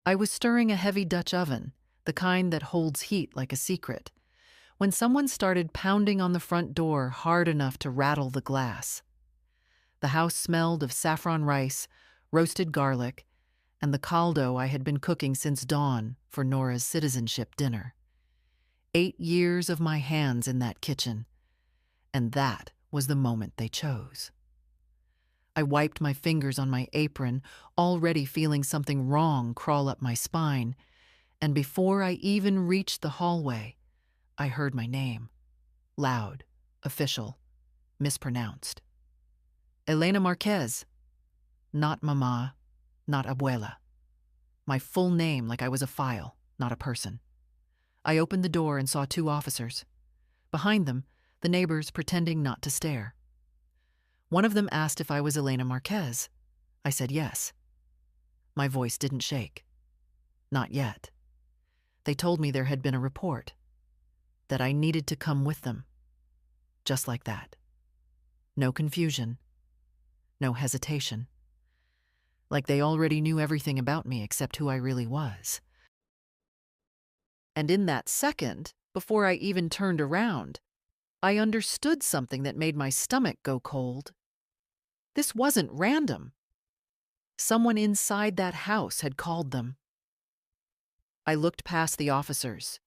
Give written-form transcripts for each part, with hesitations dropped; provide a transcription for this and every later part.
I was stirring a heavy Dutch oven, the kind that holds heat like a secret, when someone started pounding on the front door hard enough to rattle the glass. The house smelled of saffron rice, roasted garlic, and the caldo I had been cooking since dawn for Nora's citizenship dinner. 8 years of my hands in that kitchen, and that was the moment they chose. I wiped my fingers on my apron, already feeling something wrong crawl up my spine, and before I even reached the hallway, I heard my name. Loud, official, mispronounced. Elena Marquez. Not Mama, not Abuela. My full name like I was a file, not a person. I opened the door and saw 2 officers. Behind them, the neighbors pretending not to stare. One of them asked if I was Elena Marquez. I said yes. My voice didn't shake. Not yet. They told me there had been a report, that I needed to come with them. Just like that. No confusion. No hesitation. Like they already knew everything about me except who I really was. And in that second, before I even turned around, I understood something that made my stomach go cold. This wasn't random. Someone inside that house had called them. I looked past the officers.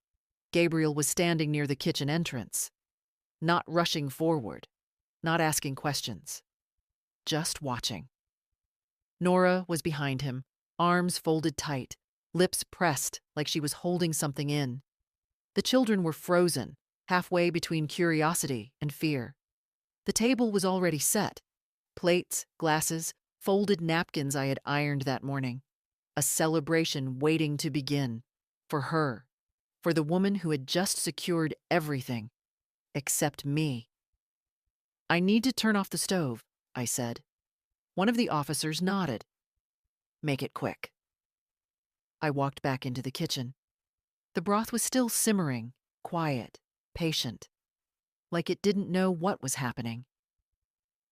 Gabriel was standing near the kitchen entrance, not rushing forward, not asking questions, just watching. Nora was behind him, arms folded tight, lips pressed like she was holding something in. The children were frozen, halfway between curiosity and fear. The table was already set. Plates, glasses, folded napkins I had ironed that morning. A celebration waiting to begin. For her. For the woman who had just secured everything. Except me. I need to turn off the stove, I said. One of the officers nodded. Make it quick. I walked back into the kitchen. The broth was still simmering, quiet, patient, like it didn't know what was happening.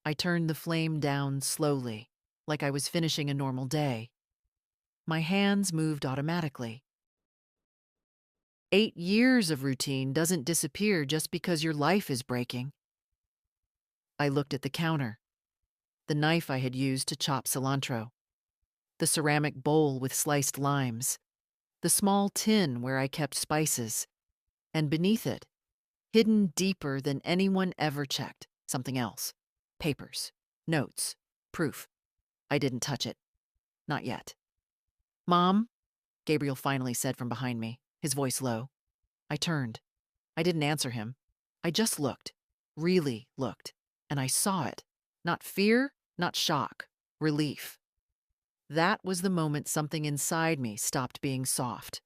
I turned the flame down slowly, like I was finishing a normal day. My hands moved automatically. 8 years of routine doesn't disappear just because your life is breaking. I looked at the counter, the knife I had used to chop cilantro, the ceramic bowl with sliced limes, the small tin where I kept spices, and beneath it, hidden deeper than anyone ever checked, something else. Papers, notes, proof. I didn't touch it. Not yet. Mom, Gabriel finally said from behind me, his voice low. I turned. I didn't answer him. I just looked, really looked, and I saw it. Not fear, not shock, relief. That was the moment something inside me stopped being soft.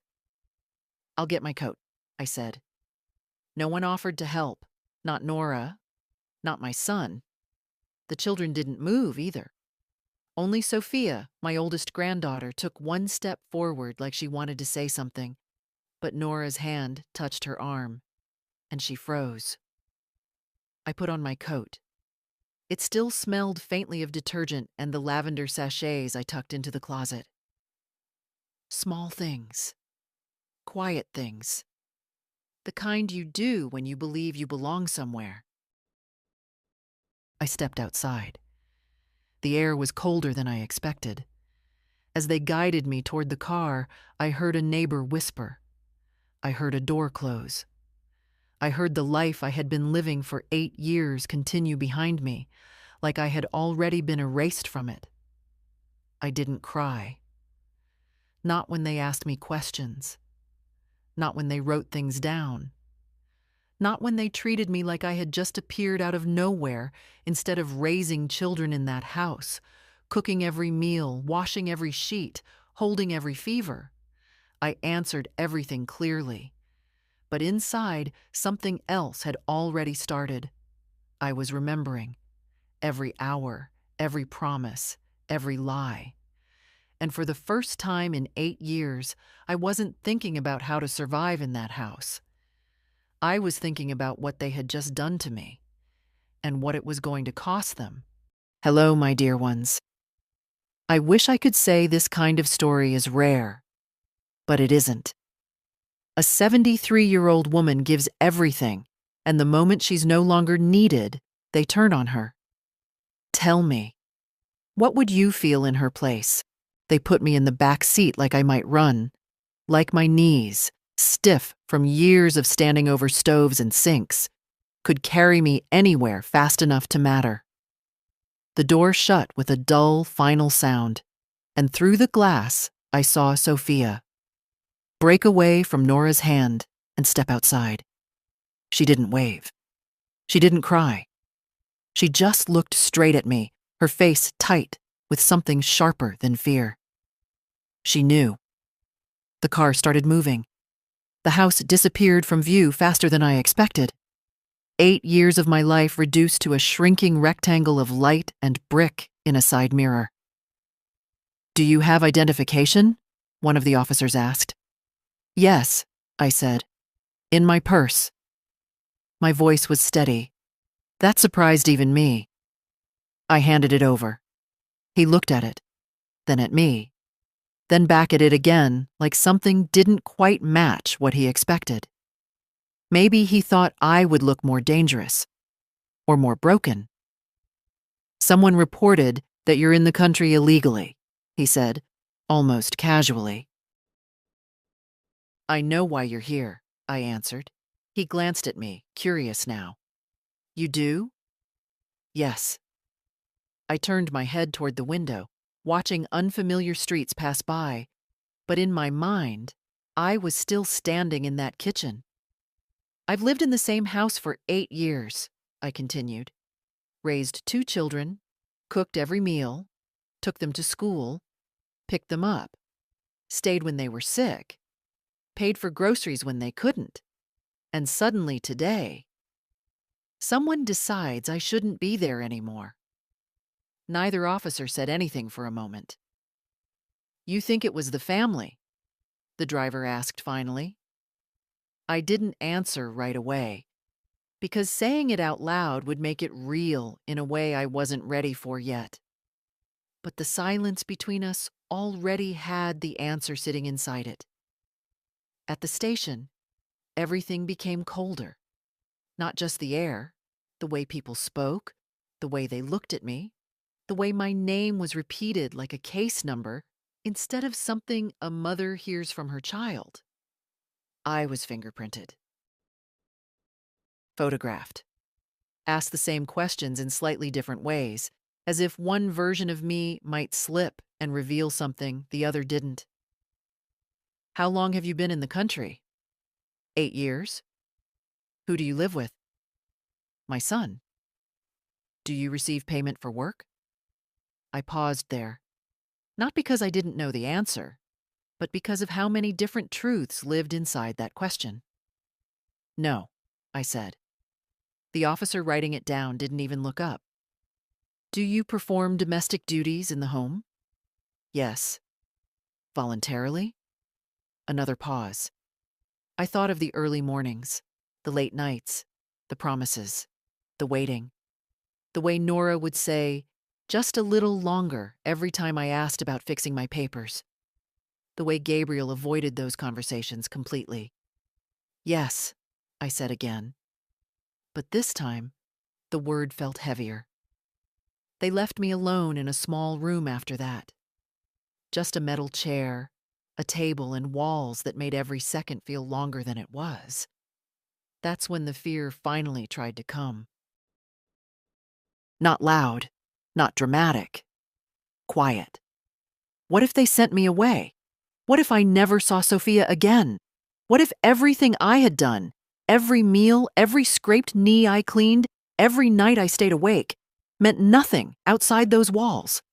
I'll get my coat, I said. No one offered to help. Not Nora, not my son. The children didn't move either. Only Sophia, my oldest granddaughter, took one step forward like she wanted to say something, but Nora's hand touched her arm, and she froze. I put on my coat. It still smelled faintly of detergent and the lavender sachets I tucked into the closet. Small things. Quiet things. The kind you do when you believe you belong somewhere. I stepped outside. The air was colder than I expected. As they guided me toward the car, I heard a neighbor whisper. I heard a door close. I heard the life I had been living for 8 years continue behind me, like I had already been erased from it. I didn't cry. Not when they asked me questions. Not when they wrote things down. Not when they treated me like I had just appeared out of nowhere instead of raising children in that house, cooking every meal, washing every sheet, holding every fever. I answered everything clearly. But inside, something else had already started. I was remembering. Every hour, every promise, every lie. And for the first time in 8 years, I wasn't thinking about how to survive in that house. I was thinking about what they had just done to me, and what it was going to cost them. Hello, my dear ones. I wish I could say this kind of story is rare, But it isn't. A 73-year-old woman gives everything, and the moment she's no longer needed, they turn on her. Tell me, what would you feel in her place? They put me in the back seat like I might run, like my knees, stiff from years of standing over stoves and sinks, could carry me anywhere fast enough to matter. The door shut with a dull, final sound, and through the glass I saw Sophia break away from Nora's hand and step outside. She didn't wave. She didn't cry. She just looked straight at me, her face tight with something sharper than fear. She knew. The car started moving. The house disappeared from view faster than I expected. 8 years of my life reduced to a shrinking rectangle of light and brick in a side mirror. "Do you have identification?" one of the officers asked. "Yes," I said. "In my purse." My voice was steady. That surprised even me. I handed it over. He looked at it, then at me, then back at it again, like something didn't quite match what he expected. Maybe he thought I would look more dangerous, or more broken. "Someone reported that you're in the country illegally," he said, almost casually. "I know why you're here," I answered. He glanced at me, curious now. "You do?" "Yes." I turned my head toward the window, watching unfamiliar streets pass by, but in my mind, I was still standing in that kitchen. "I've lived in the same house for 8 years," I continued. "Raised 2 children, cooked every meal, took them to school, picked them up, stayed when they were sick, paid for groceries when they couldn't. And suddenly today, someone decides I shouldn't be there anymore." Neither officer said anything for a moment. "You think it was the family?" the driver asked finally. I didn't answer right away, because saying it out loud would make it real in a way I wasn't ready for yet. But the silence between us already had the answer sitting inside it. At the station, everything became colder. Not just the air, the way people spoke, the way they looked at me, the way my name was repeated like a case number instead of something a mother hears from her child. I was fingerprinted. Photographed. Asked the same questions in slightly different ways, as if one version of me might slip and reveal something the other didn't. "How long have you been in the country?" 8 years. "Who do you live with?" "My son." "Do you receive payment for work?" I paused there, not because I didn't know the answer, but because of how many different truths lived inside that question. "No," I said. The officer writing it down didn't even look up. "Do you perform domestic duties in the home?" "Yes." "Voluntarily?" Another pause. I thought of the early mornings, the late nights, the promises, the waiting, the way Nora would say, "just a little longer," every time I asked about fixing my papers, the way Gabriel avoided those conversations completely. "Yes," I said again. But this time, the word felt heavier. They left me alone in a small room after that. Just a metal chair, a table, and walls that made every second feel longer than it was. That's when the fear finally tried to come. Not loud, not dramatic. Quiet. What if they sent me away? What if I never saw Sophia again? What if everything I had done, every meal, every scraped knee I cleaned, every night I stayed awake, meant nothing outside those walls?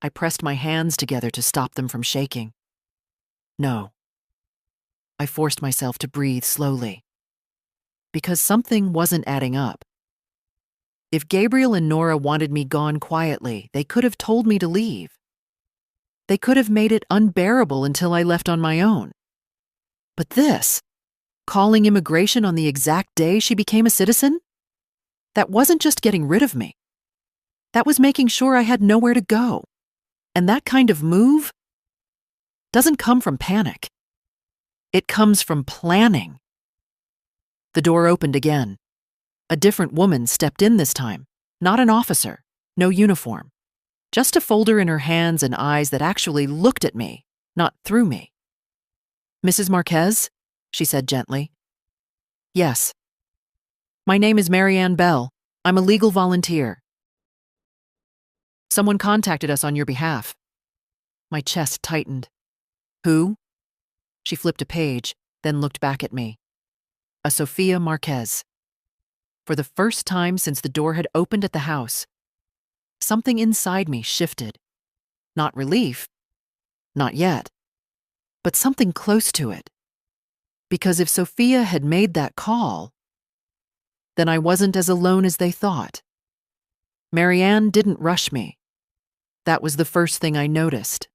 I pressed my hands together to stop them from shaking. No. I forced myself to breathe slowly. Because something wasn't adding up. If Gabriel and Nora wanted me gone quietly, they could have told me to leave. They could have made it unbearable until I left on my own. But this, calling immigration on the exact day she became a citizen, that wasn't just getting rid of me. That was making sure I had nowhere to go. And that kind of move doesn't come from panic. It comes from planning. The door opened again. A different woman stepped in this time, not an officer, no uniform, just a folder in her hands and eyes that actually looked at me, not through me. "Mrs. Marquez?" she said gently. "Yes." "My name is Marianne Bell. I'm a legal volunteer. Someone contacted us on your behalf." My chest tightened. "Who?" She flipped a page, then looked back at me. "A Sofia Marquez." For the first time since the door had opened at the house, something inside me shifted. Not relief, not yet, but something close to it. Because if Sofia had made that call, then I wasn't as alone as they thought. Marianne didn't rush me. That was the first thing I noticed.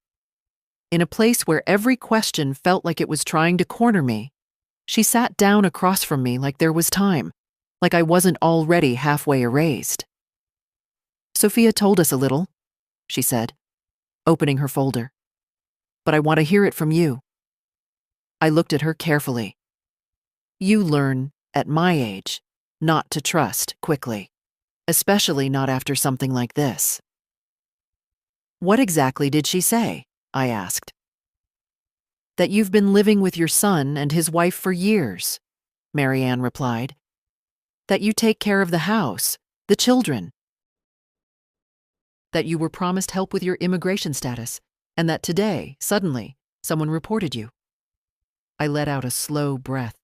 In a place where every question felt like it was trying to corner me, she sat down across from me like there was time, like I wasn't already halfway erased. "Sofia told us a little," she said, opening her folder. "But I want to hear it from you." I looked at her carefully. You learn, at my age, not to trust quickly, especially not after something like this. "What exactly did she say?" I asked. "That you've been living with your son and his wife for years," Marianne replied. "That you take care of the house, the children. That you were promised help with your immigration status, and that today, suddenly, someone reported you." I let out a slow breath.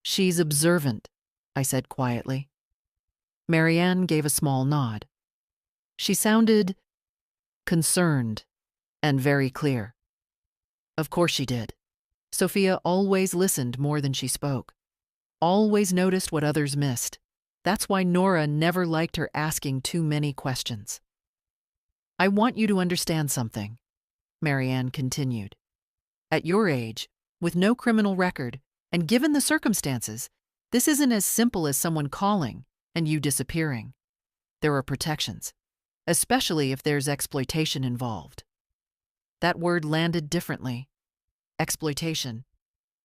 "She's observant," I said quietly. Marianne gave a small nod. She sounded concerned and very clear. Of course she did. Sofia always listened more than she spoke. Always noticed what others missed. That's why Nora never liked her asking too many questions. "I want you to understand something," Marianne continued. "At your age, with no criminal record, and given the circumstances, this isn't as simple as someone calling and you disappearing. There are protections, especially if there's exploitation involved." That word landed differently. Exploitation.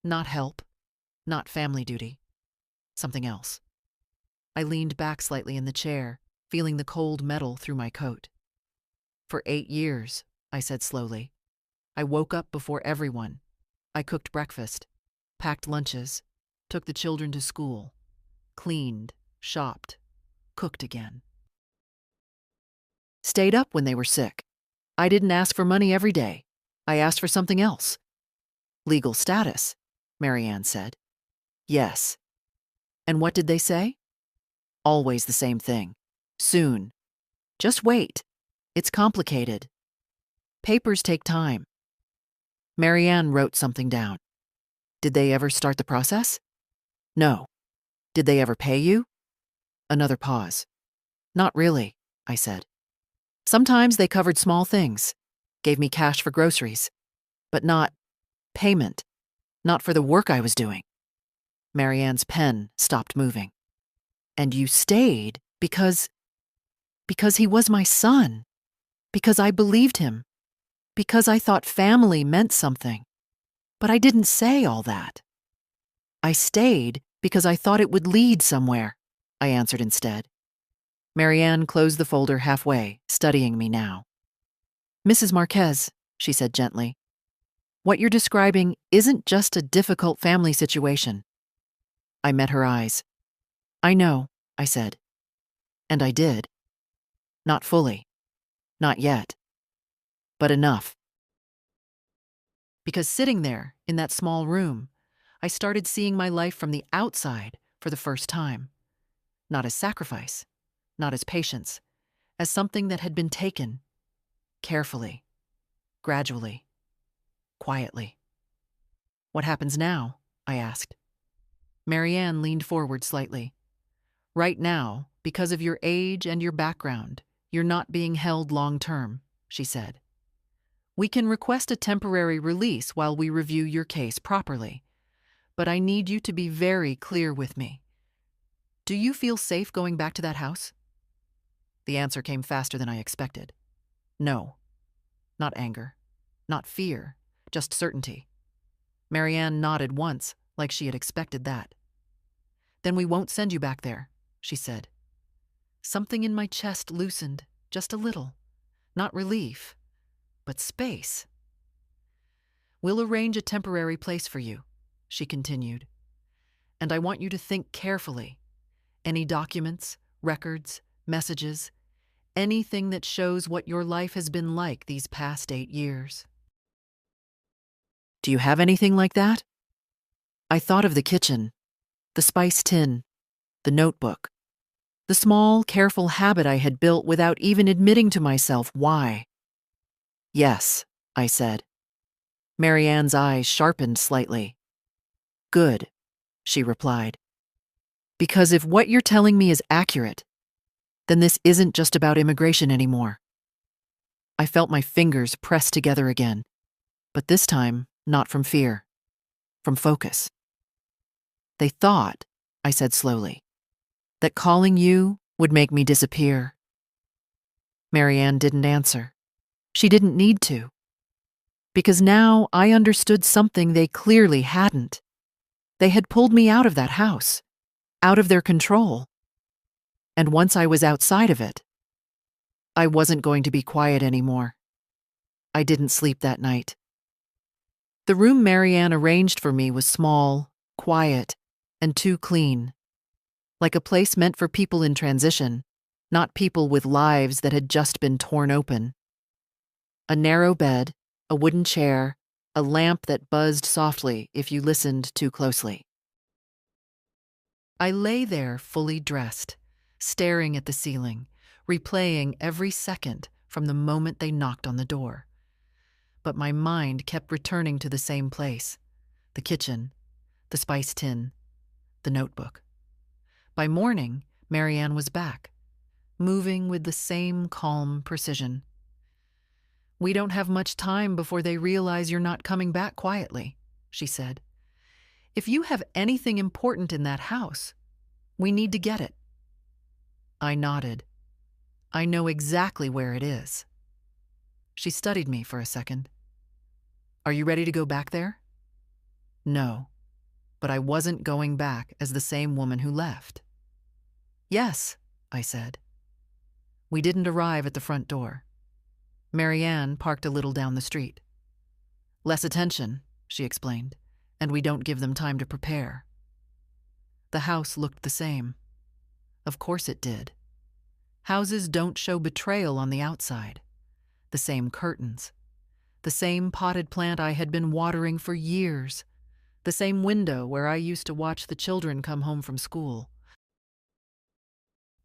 Not help. Not family duty. Something else. I leaned back slightly in the chair, feeling the cold metal through my coat. "For 8 years, I said slowly. I woke up before everyone. I cooked breakfast, packed lunches, took the children to school, cleaned, shopped, cooked again. Stayed up when they were sick. I didn't ask for money every day. I asked for something else." "Legal status," Marianne said. "Yes." "And what did they say?" "Always the same thing. Soon. Just wait. It's complicated. Papers take time." Marianne wrote something down. "Did they ever start the process?" "No." "Did they ever pay you?" Another pause. "Not really," I said. "Sometimes they covered small things, gave me cash for groceries, but not payment, not for the work I was doing." Marianne's pen stopped moving. "And you stayed because he was my son, because I believed him, because I thought family meant something. But I didn't say all that. I stayed because I thought it would lead somewhere," I answered instead. Marianne closed the folder halfway, studying me now. "Mrs. Marquez," she said gently, "what you're describing isn't just a difficult family situation." I met her eyes. "I know," I said. And I did. Not fully. Not yet. But enough. Because sitting there, in that small room, I started seeing my life from the outside for the first time. Not as sacrifice, not as patience, as something that had been taken. Carefully. Gradually. Quietly. "What happens now?" I asked. Marianne leaned forward slightly. "Right now, because of your age and your background, you're not being held long-term," she said. "We can request a temporary release while we review your case properly. But I need you to be very clear with me. Do you feel safe going back to that house?" The answer came faster than I expected. No. Not anger. Not fear. Just certainty. Marianne nodded once, like she had expected that. Then we won't send you back there, she said. Something in my chest loosened, just a little. Not relief, but space. We'll arrange a temporary place for you, she continued. And I want you to think carefully. Any documents, records, messages, anything that shows what your life has been like these past 8 years. Do you have anything like that? I thought of the kitchen, the spice tin, the notebook, the small, careful habit I had built without even admitting to myself why. Yes, I said. Marianne's eyes sharpened slightly. Good, she replied. Because if what you're telling me is accurate, then this isn't just about immigration anymore. I felt my fingers press together again, but this time not from fear, from focus. They thought, I said slowly, that calling you would make me disappear. Marianne didn't answer. She didn't need to. Because now I understood something they clearly hadn't. They had pulled me out of that house, out of their control. And once I was outside of it, I wasn't going to be quiet anymore. I didn't sleep that night. The room Marianne arranged for me was small, quiet, and too clean. Like a place meant for people in transition, not people with lives that had just been torn open. A narrow bed, a wooden chair, a lamp that buzzed softly if you listened too closely. I lay there fully dressed, staring at the ceiling, replaying every second from the moment they knocked on the door. But my mind kept returning to the same place, the kitchen, the spice tin, the notebook. By morning, Marianne was back, moving with the same calm precision. We don't have much time before they realize you're not coming back quietly, she said. If you have anything important in that house, we need to get it. I nodded. I know exactly where it is. She studied me for a second. Are you ready to go back there? No, but I wasn't going back as the same woman who left. Yes, I said. We didn't arrive at the front door. Marianne parked a little down the street. Less attention, she explained, and we don't give them time to prepare. The house looked the same. Of course it did. Houses don't show betrayal on the outside. The same curtains. The same potted plant I had been watering for years. The same window where I used to watch the children come home from school.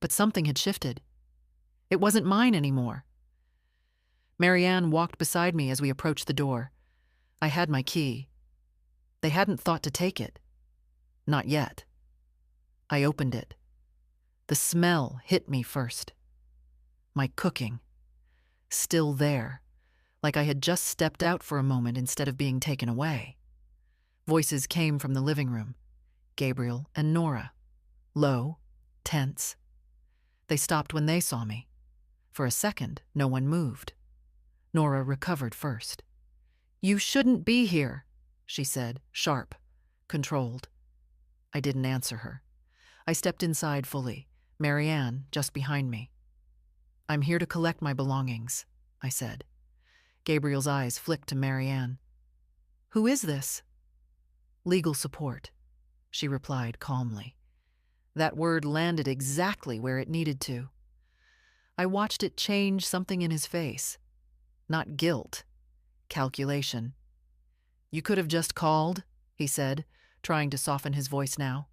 But something had shifted. It wasn't mine anymore. Marianne walked beside me as we approached the door. I had my key. They hadn't thought to take it. Not yet. I opened it. The smell hit me first. My cooking. Still there, like I had just stepped out for a moment instead of being taken away. Voices came from the living room. Gabriel and Nora. Low, tense. They stopped when they saw me. For a second, no one moved. Nora recovered first. You shouldn't be here, she said, sharp, controlled. I didn't answer her. I stepped inside fully, Marianne just behind me. I'm here to collect my belongings, I said. Gabriel's eyes flicked to Marianne. Who is this? Legal support, she replied calmly. That word landed exactly where it needed to. I watched it change something in his face. Not guilt, calculation. You could have just called, he said, trying to soften his voice now.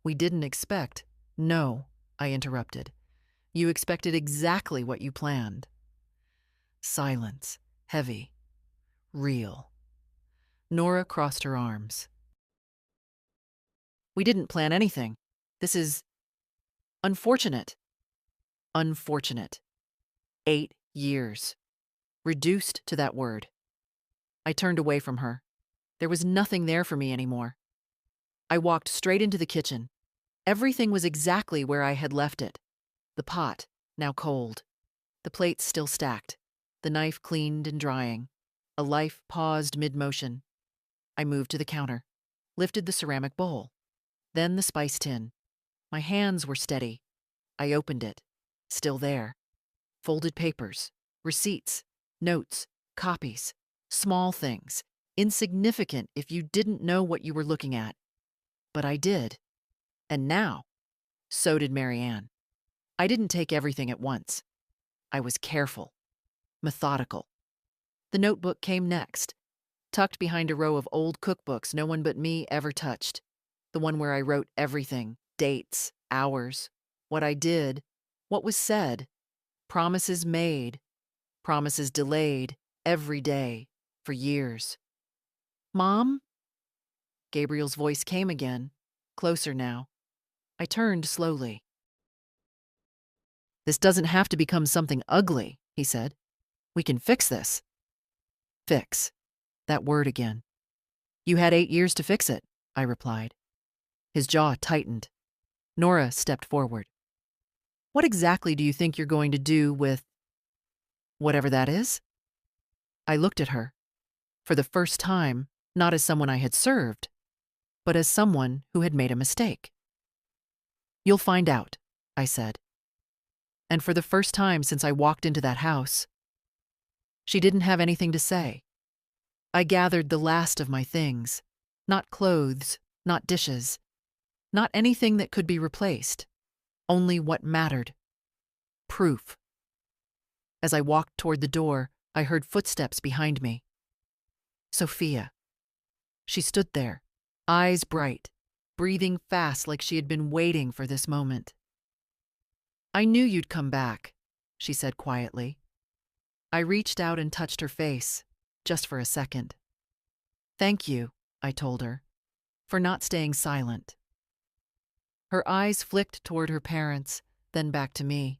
We didn't expect. No, I interrupted. You expected exactly what you planned. Silence, heavy, real. Nora crossed her arms. We didn't plan anything. This is unfortunate. Unfortunate. 8 years. Reduced to that word. I turned away from her. There was nothing there for me anymore. I walked straight into the kitchen. Everything was exactly where I had left it. The pot, now cold. The plates still stacked. The knife cleaned and drying. A life paused mid-motion. I moved to the counter, lifted the ceramic bowl, then the spice tin. My hands were steady. I opened it. Still there. Folded papers, receipts, notes, copies, small things, insignificant if you didn't know what you were looking at. But I did. And now, so did Marianne. I didn't take everything at once. I was careful, methodical. The notebook came next, tucked behind a row of old cookbooks no one but me ever touched. The one where I wrote everything, dates, hours, what I did, what was said, promises made, promises delayed, every day, for years. Mom? Gabriel's voice came again, closer now. I turned slowly. This doesn't have to become something ugly, he said. We can fix this. Fix. That word again. You had 8 years to fix it, I replied. His jaw tightened. Nora stepped forward. What exactly do you think you're going to do with whatever that is? I looked at her, for the first time, not as someone I had served, but as someone who had made a mistake. You'll find out, I said. And for the first time since I walked into that house, she didn't have anything to say. I gathered the last of my things, not clothes, not dishes, not anything that could be replaced, only what mattered. Proof. As I walked toward the door, I heard footsteps behind me. Sophia. She stood there, eyes bright, breathing fast like she had been waiting for this moment. I knew you'd come back, she said quietly. I reached out and touched her face, just for a second. Thank you, I told her, for not staying silent. Her eyes flicked toward her parents, then back to me.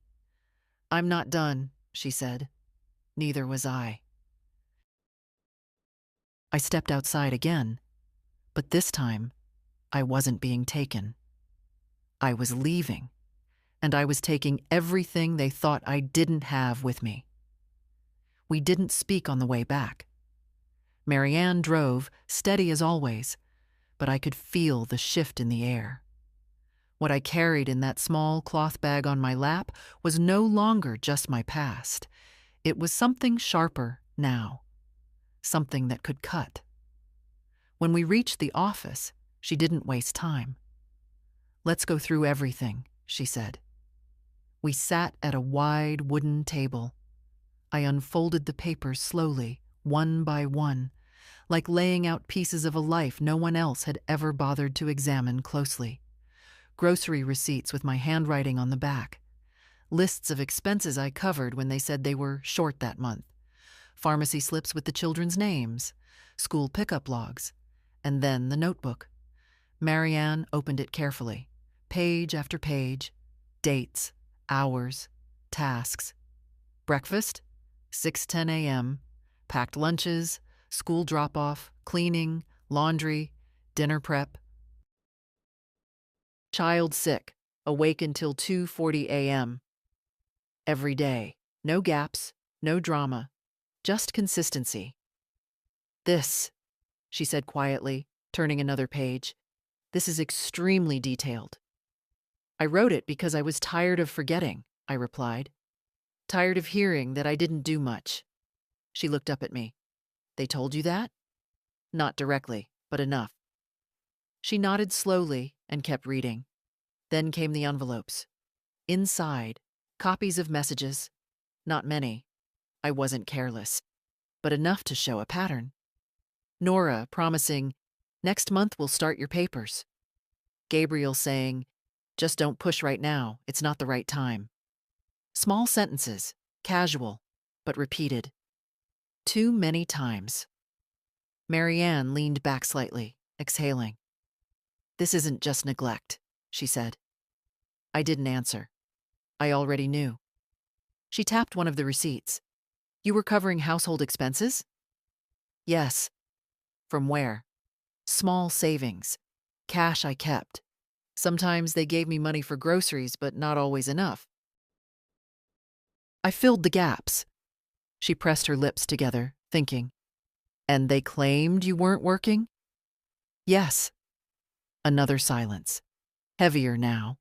I'm not done, she said. Neither was I. I stepped outside again, but this time, I wasn't being taken. I was leaving, and I was taking everything they thought I didn't have with me. We didn't speak on the way back. Marianne drove, steady as always, but I could feel the shift in the air. What I carried in that small cloth bag on my lap was no longer just my past. It was something sharper now, something that could cut. When we reached the office, she didn't waste time. Let's go through everything, she said. We sat at a wide wooden table. I unfolded the papers slowly, one by one, like laying out pieces of a life no one else had ever bothered to examine closely. Grocery receipts with my handwriting on the back. Lists of expenses I covered when they said they were short that month. Pharmacy slips with the children's names. School pickup logs. And then the notebook. Marianne opened it carefully. Page after page. Dates, hours, tasks. Breakfast, 6:10 a.m. Packed lunches, school drop-off, cleaning, laundry, dinner prep. Child sick, awake until 2:40 a.m. Every day. No gaps, no drama, just consistency. This, she said quietly, turning another page. This is extremely detailed. I wrote it because I was tired of forgetting, I replied. Tired of hearing that I didn't do much. She looked up at me. They told you that? Not directly, but enough. She nodded slowly and kept reading. Then came the envelopes. Inside, copies of messages. Not many. I wasn't careless, but enough to show a pattern. Nora promising, next month we'll start your papers. Gabriel saying, just don't push right now, it's not the right time. Small sentences, casual, but repeated. Too many times. Marianne leaned back slightly, exhaling. This isn't just neglect, she said. I didn't answer. I already knew. She tapped one of the receipts. You were covering household expenses? Yes. From where? Small savings. Cash I kept. Sometimes they gave me money for groceries, but not always enough. I filled the gaps. She pressed her lips together, thinking. And they claimed you weren't working? Yes. Another silence. Heavier now.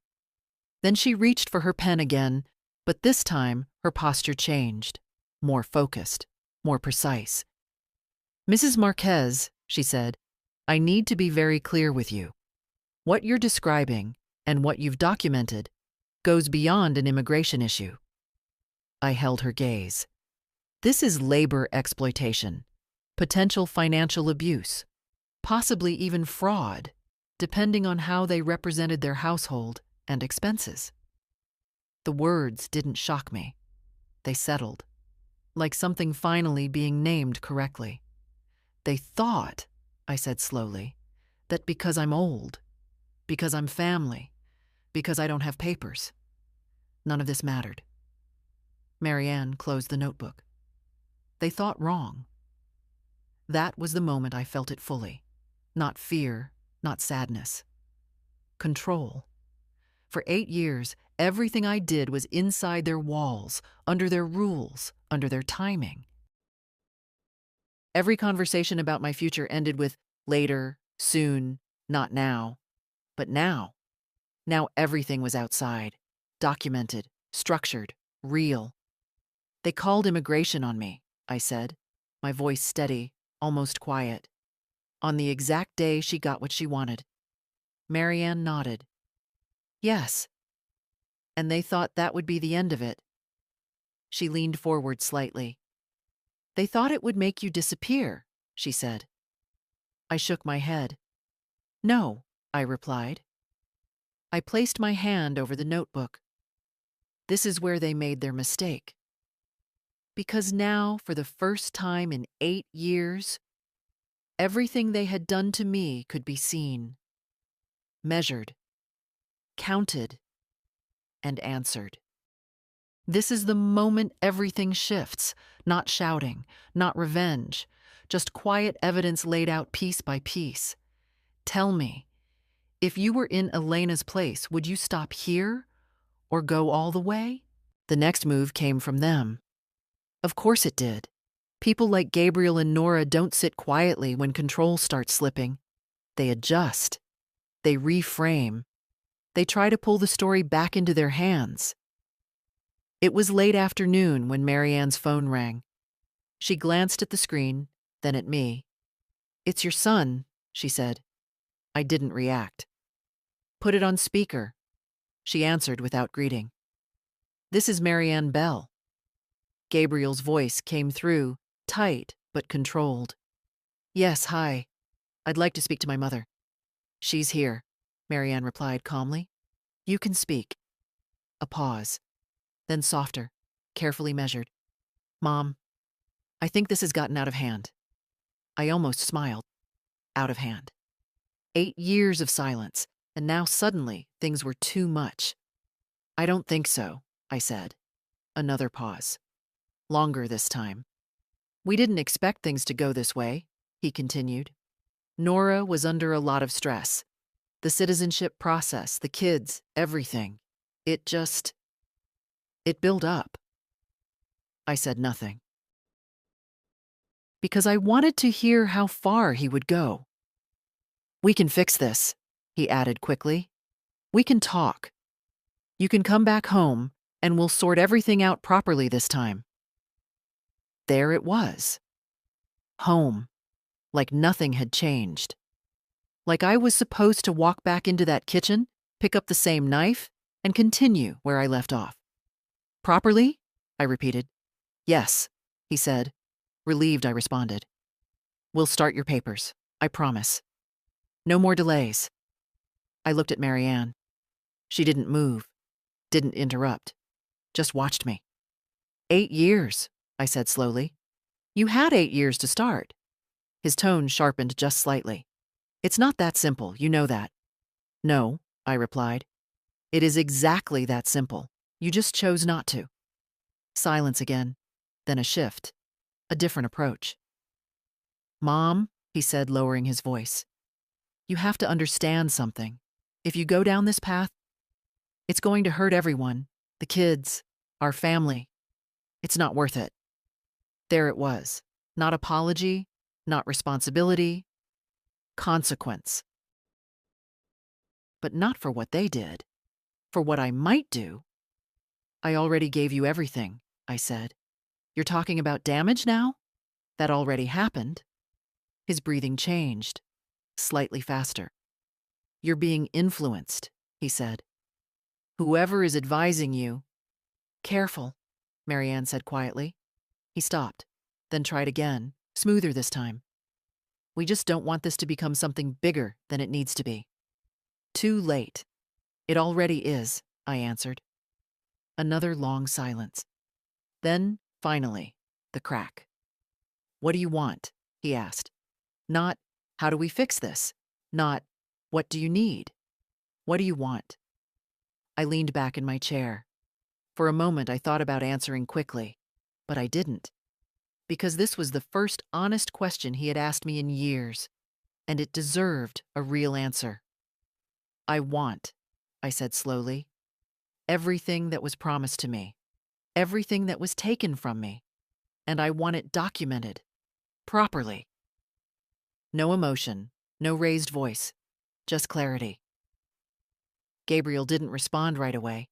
Then she reached for her pen again, but this time her posture changed. More focused. More precise. Mrs. Marquez, she said, I need to be very clear with you. What you're describing, and what you've documented, goes beyond an immigration issue. I held her gaze. This is labor exploitation, potential financial abuse, possibly even fraud, depending on how they represented their household and expenses. The words didn't shock me. They settled, like something finally being named correctly. They thought, I said slowly, that because I'm old, because I'm family, because I don't have papers, none of this mattered. Marianne closed the notebook. They thought wrong. That was the moment I felt it fully. Not fear, not sadness. Control. For 8 years, everything I did was inside their walls, under their rules, under their timing. Every conversation about my future ended with later, soon, not now. But now everything was outside, documented, structured, real. They called immigration on me, I said, my voice steady, almost quiet. On the exact day she got what she wanted. Marianne nodded. Yes. And they thought that would be the end of it. She leaned forward slightly. They thought it would make you disappear, she said. I shook my head. No, I replied. I placed my hand over the notebook. This is where they made their mistake. Because now, for the first time in 8 years, everything they had done to me could be seen, measured, counted, and answered. This is the moment everything shifts, not shouting, not revenge, just quiet evidence laid out piece by piece. Tell me, if you were in Elena's place, would you stop here or go all the way? The next move came from them. Of course it did. People like Gabriel and Nora don't sit quietly when control starts slipping. They adjust. They reframe. They try to pull the story back into their hands. It was late afternoon when Marianne's phone rang. She glanced at the screen, then at me. It's your son, she said. I didn't react. Put it on speaker. She answered without greeting. This is Marianne Bell. Gabriel's voice came through, tight but controlled. Yes, hi. I'd like to speak to my mother. She's here, Marianne replied calmly. You can speak. A pause. Then softer, carefully measured. Mom, I think this has gotten out of hand. I almost smiled. Out of hand. 8 years of silence, and now suddenly things were too much. I don't think so, I said. Another pause. Longer this time. We didn't expect things to go this way, he continued. Nora was under a lot of stress. The citizenship process, the kids, everything. It built up. I said nothing. Because I wanted to hear how far he would go. We can fix this, he added quickly. We can talk. You can come back home, and we'll sort everything out properly this time. There it was. Home. Like nothing had changed. Like I was supposed to walk back into that kitchen, pick up the same knife, and continue where I left off. Properly? I repeated. Yes, he said. Relieved, I responded. We'll start your papers. I promise. No more delays. I looked at Marianne. She didn't move, didn't interrupt, just watched me. 8 years, I said slowly. You had 8 years to start. His tone sharpened just slightly. It's not that simple, you know that. No, I replied. It is exactly that simple. You just chose not to. Silence again, then a shift, a different approach. Mom, he said, lowering his voice, you have to understand something. If you go down this path, it's going to hurt everyone, the kids, our family. It's not worth it. There it was. Not apology, not responsibility, consequence. But not for what they did. For what I might do. I already gave you everything, I said. You're talking about damage now? That already happened. His breathing changed, slightly faster. You're being influenced, he said. Whoever is advising you. Careful, Marianne said quietly. He stopped, then tried again, smoother this time. We just don't want this to become something bigger than it needs to be. Too late. It already is, I answered. Another long silence. Then, finally, the crack. What do you want? He asked. Not, how do we fix this? Not, what do you need? What do you want? I leaned back in my chair. For a moment, I thought about answering quickly, but I didn't. Because this was the first honest question he had asked me in years, and it deserved a real answer. I want, I said slowly, everything that was promised to me, everything that was taken from me, and I want it documented, properly. No emotion, no raised voice, just clarity. Gabriel didn't respond right away.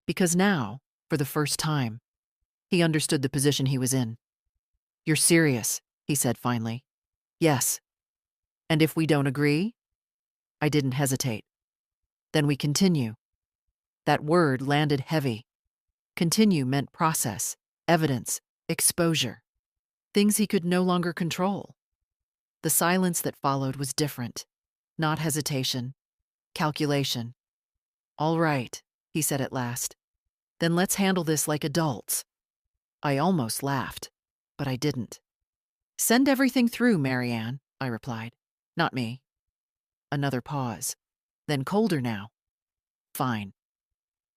Because now, for the first time, he understood the position he was in. You're serious, he said finally. Yes. And if we don't agree? I didn't hesitate. Then we continue. That word landed heavy. Continue meant process, evidence, exposure. Things he could no longer control. The silence that followed was different. Not hesitation. Calculation. All right, he said at last. Then let's handle this like adults. I almost laughed, but I didn't. Send everything through, Marianne, I replied. Not me. Another pause. Then colder now. Fine.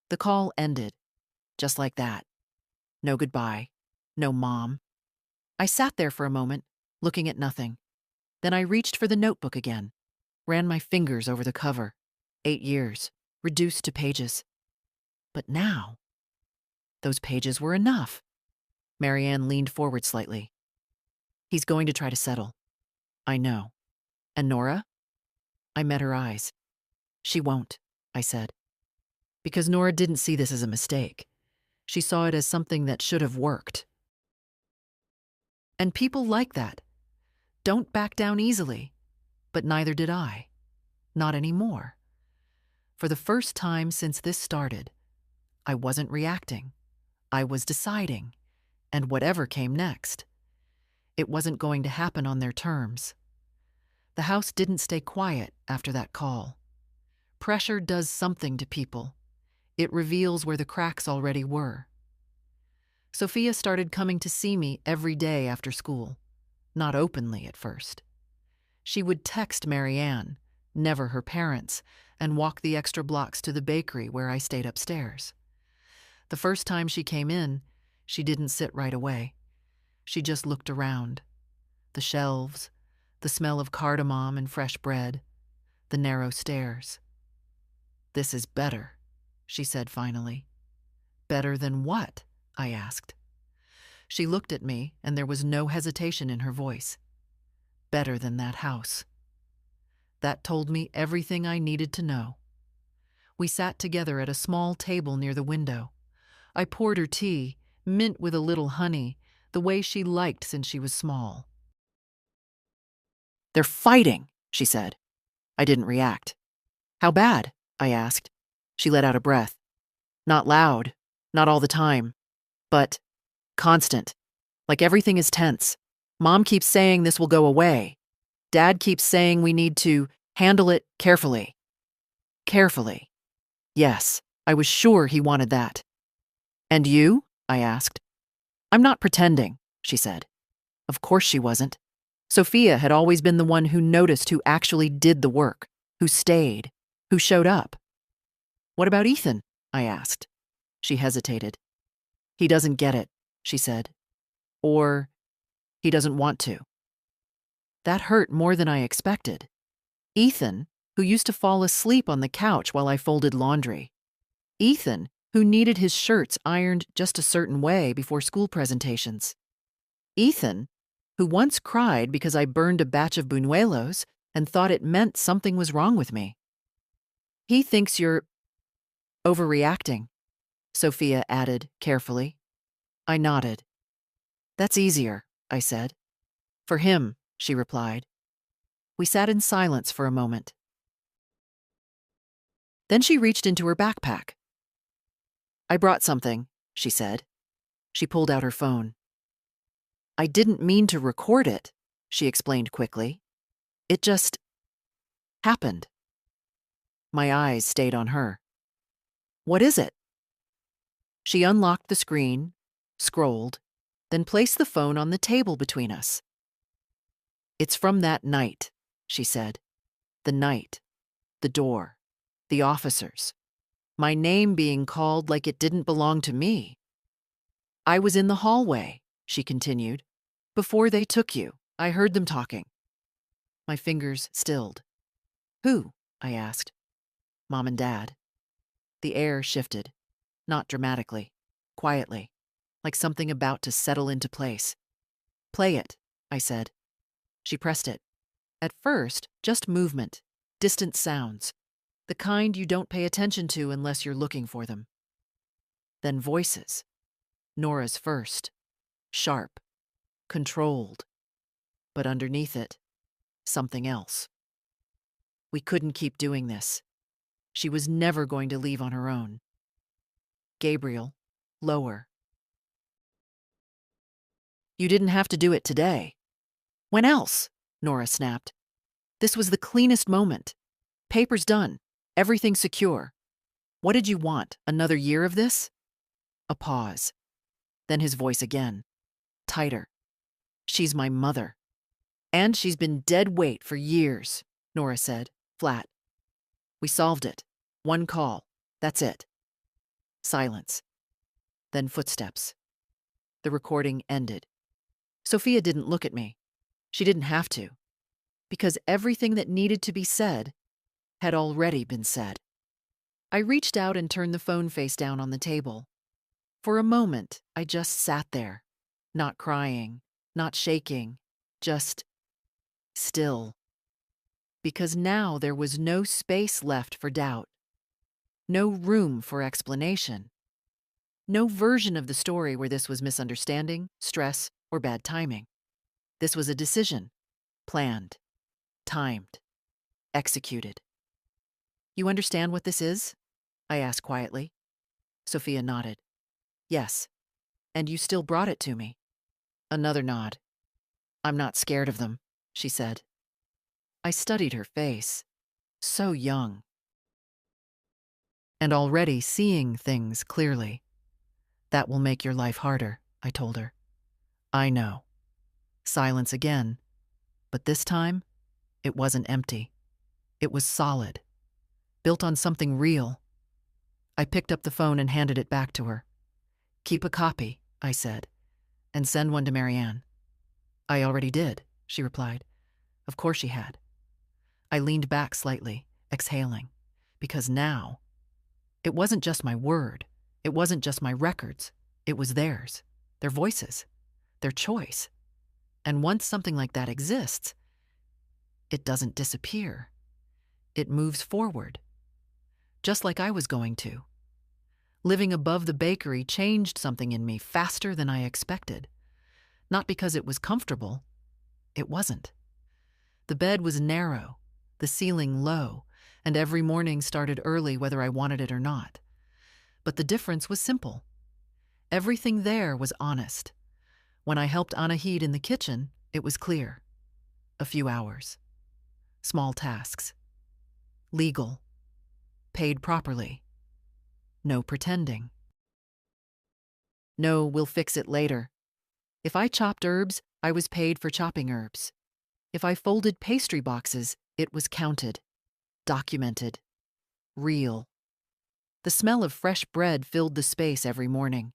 The call ended, just like that. No goodbye. No mom. I sat there for a moment, looking at nothing. Then I reached for the notebook again, ran my fingers over the cover. 8 years, reduced to pages. But now, those pages were enough. Marianne leaned forward slightly. He's going to try to settle. I know. And Nora? I met her eyes. She won't, I said. Because Nora didn't see this as a mistake. She saw it as something that should have worked. And people like that don't back down easily. But neither did I. Not anymore. For the first time since this started, I wasn't reacting. I was deciding. And whatever came next, it wasn't going to happen on their terms. The house didn't stay quiet after that call. Pressure does something to people. It reveals where the cracks already were. Sophia started coming to see me every day after school, not openly at first. She would text Marianne, never her parents, and walk the extra blocks to the bakery where I stayed upstairs. The first time she came in, she didn't sit right away. She just looked around. The shelves, the smell of cardamom and fresh bread, the narrow stairs. This is better, she said finally. Better than what? I asked. She looked at me, and there was no hesitation in her voice. Better than that house. That told me everything I needed to know. We sat together at a small table near the window. I poured her tea, mint with a little honey, the way she liked since she was small. They're fighting, she said. I didn't react. How bad? I asked. She let out a breath. Not loud, not all the time, but constant. Like everything is tense. Mom keeps saying this will go away. Dad keeps saying we need to handle it carefully. Carefully. Yes, I was sure he wanted that. And you? I asked. I'm not pretending, she said. Of course she wasn't. Sophia had always been the one who noticed who actually did the work, who stayed, who showed up. What about Ethan? I asked. She hesitated. He doesn't get it, she said. Or he doesn't want to. That hurt more than I expected. Ethan, who used to fall asleep on the couch while I folded laundry. Ethan, who needed his shirts ironed just a certain way before school presentations. Ethan, who once cried because I burned a batch of buñuelos and thought it meant something was wrong with me. He thinks you're overreacting, Sophia added carefully. I nodded. That's easier, I said. For him, she replied. We sat in silence for a moment. Then she reached into her backpack. I brought something, she said. She pulled out her phone. I didn't mean to record it, she explained quickly. It just happened. My eyes stayed on her. What is it? She unlocked the screen, scrolled, then placed the phone on the table between us. It's from that night, she said. The night, the door, the officers. My name being called like it didn't belong to me. I was in the hallway, she continued. Before they took you, I heard them talking. My fingers stilled. Who? I asked. Mom and Dad. The air shifted, not dramatically, quietly, like something about to settle into place. Play it, I said. She pressed it. At first, just movement, distant sounds, the kind you don't pay attention to unless you're looking for them. Then voices. Nora's first. Sharp. Controlled. But underneath it, something else. We couldn't keep doing this. She was never going to leave on her own. Gabriel, lower. You didn't have to do it today. When else? Nora snapped. This was the cleanest moment. Paper's done. Everything secure. What did you want? Another year of this? A pause. Then his voice again. Tighter. She's my mother. And she's been dead weight for years, Nora said, flat. We solved it. One call. That's it. Silence. Then footsteps. The recording ended. Sophia didn't look at me. She didn't have to. Because everything that needed to be said had already been said. I reached out and turned the phone face down on the table. For a moment, I just sat there, not crying, not shaking, just still. Because now there was no space left for doubt, no room for explanation, no version of the story where this was misunderstanding, stress, or bad timing. This was a decision, planned, timed, executed. You understand what this is? I asked quietly. Sophia nodded. Yes. And you still brought it to me. Another nod. I'm not scared of them, she said. I studied her face. So young. And already seeing things clearly. That will make your life harder, I told her. I know. Silence again. But this time, it wasn't empty. It was solid. Built on something real. I picked up the phone and handed it back to her. Keep a copy, I said, and send one to Marianne. I already did, she replied. Of course she had. I leaned back slightly, exhaling, because now, it wasn't just my word. It wasn't just my records. It was theirs, their voices, their choice. And once something like that exists, it doesn't disappear. It moves forward. Just like I was going to. Living above the bakery changed something in me faster than I expected. Not because it was comfortable. It wasn't. The bed was narrow, the ceiling low, and every morning started early whether I wanted it or not. But the difference was simple. Everything there was honest. When I helped Anahid in the kitchen, it was clear. A few hours. Small tasks. Legal. Paid properly. No pretending. No, we'll fix it later. If I chopped herbs, I was paid for chopping herbs. If I folded pastry boxes, it was counted, documented, real. The smell of fresh bread filled the space every morning.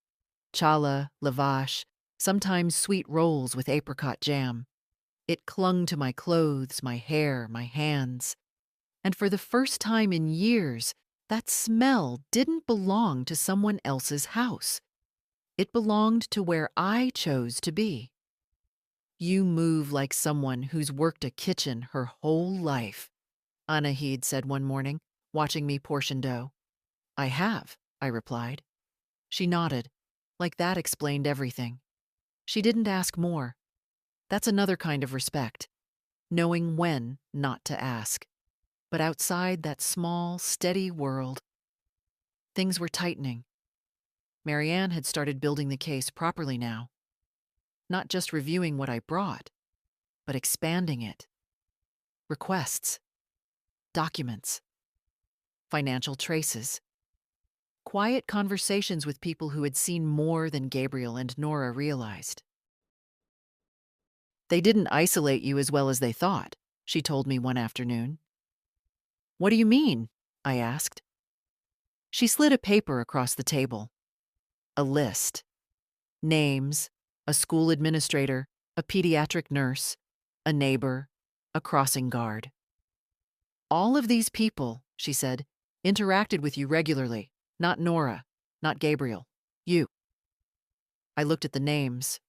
Challah, lavash, sometimes sweet rolls with apricot jam. It clung to my clothes, my hair, my hands. And for the first time in years, that smell didn't belong to someone else's house. It belonged to where I chose to be. You move like someone who's worked a kitchen her whole life, Anahid said one morning, watching me portion dough. I have, I replied. She nodded. Like that explained everything. She didn't ask more. That's another kind of respect, knowing when not to ask. But outside that small, steady world, things were tightening. Marianne had started building the case properly now, not just reviewing what I brought, but expanding it. Requests, documents, financial traces, quiet conversations with people who had seen more than Gabriel and Nora realized. They didn't isolate you as well as they thought, she told me one afternoon. What do you mean? I asked. She slid a paper across the table. A list. Names, a school administrator, a pediatric nurse, a neighbor, a crossing guard. All of these people, she said, interacted with you regularly. Not Nora, not Gabriel, you. I looked at the names.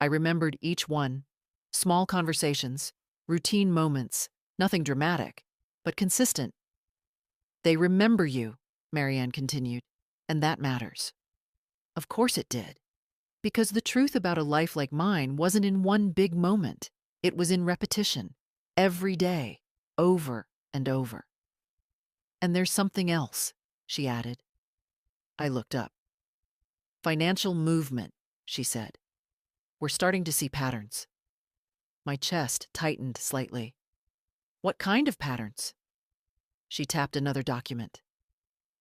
I remembered each one. Small conversations, routine moments, nothing dramatic, but consistent. They remember you, Marianne continued, and that matters. Of course it did. Because the truth about a life like mine wasn't in one big moment. It was in repetition, every day, over and over. And there's something else, she added. I looked up. Financial movement, she said. We're starting to see patterns. My chest tightened slightly. What kind of patterns? She tapped another document.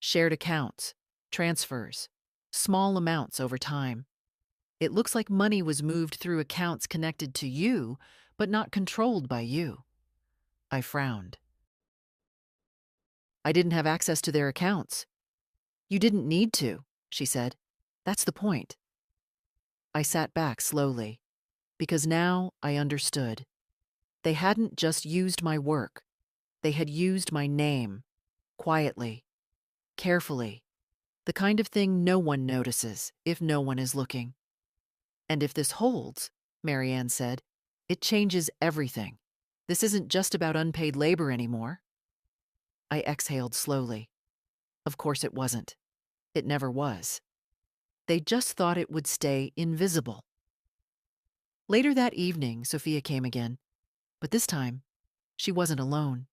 Shared accounts, transfers, small amounts over time. It looks like money was moved through accounts connected to you, but not controlled by you. I frowned. I didn't have access to their accounts. You didn't need to, she said. That's the point. I sat back slowly, because now I understood. They hadn't just used my work. They had used my name, quietly, carefully, the kind of thing no one notices if no one is looking. And if this holds, Marianne said, it changes everything. This isn't just about unpaid labor anymore. I exhaled slowly. Of course it wasn't. It never was. They just thought it would stay invisible. Later that evening, Sophia came again, but this time, she wasn't alone.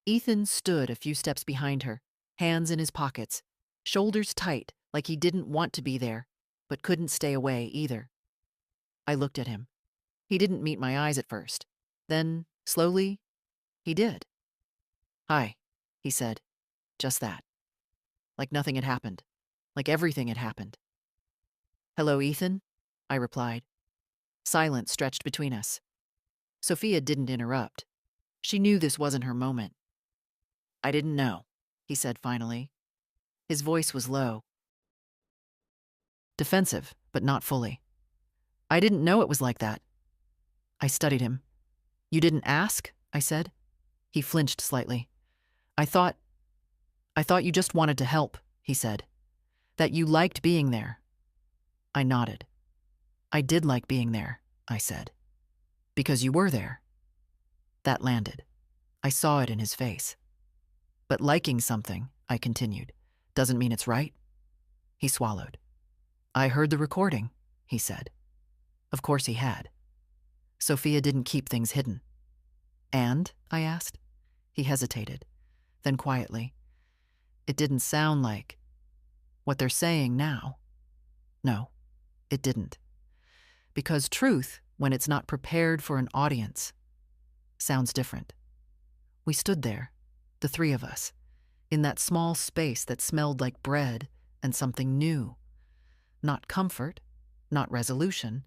Ethan stood a few steps behind her, hands in his pockets, shoulders tight like he didn't want to be there, but couldn't stay away either. I looked at him. He didn't meet my eyes at first. Then, slowly, he did. Hi, he said. Just that. Like nothing had happened. Like everything had happened. Hello, Ethan, I replied. Silence stretched between us. Sophia didn't interrupt. She knew this wasn't her moment. I didn't know, he said finally. His voice was low. Defensive, but not fully. I didn't know it was like that. I studied him. You didn't ask? I said. He flinched slightly. I thought you just wanted to help, he said. That you liked being there. I nodded. I did like being there, I said. Because you were there. That landed. I saw it in his face. But liking something, I continued, doesn't mean it's right. He swallowed. I heard the recording, he said. Of course he had. Sophia didn't keep things hidden. And? I asked. He hesitated. Then quietly. It didn't sound like what they're saying now. No, it didn't. Because truth, when it's not prepared for an audience, sounds different. We stood there, the three of us, in that small space that smelled like bread and something new. Not comfort, not resolution,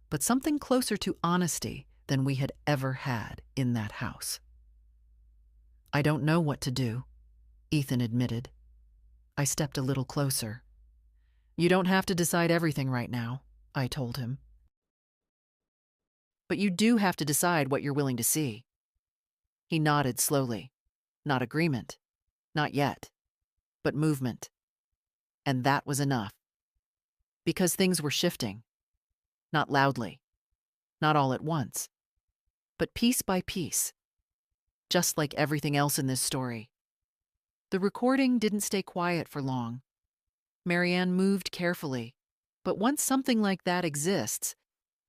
but something closer to honesty than we had ever had in that house. I don't know what to do, Ethan admitted. I stepped a little closer. You don't have to decide everything right now, I told him. But you do have to decide what you're willing to see. He nodded slowly. Not agreement. Not yet. But movement. And that was enough. Because things were shifting. Not loudly. not all at once, but piece by piece, just like everything else in this story. The recording didn't stay quiet for long. Marianne moved carefully, but once something like that exists,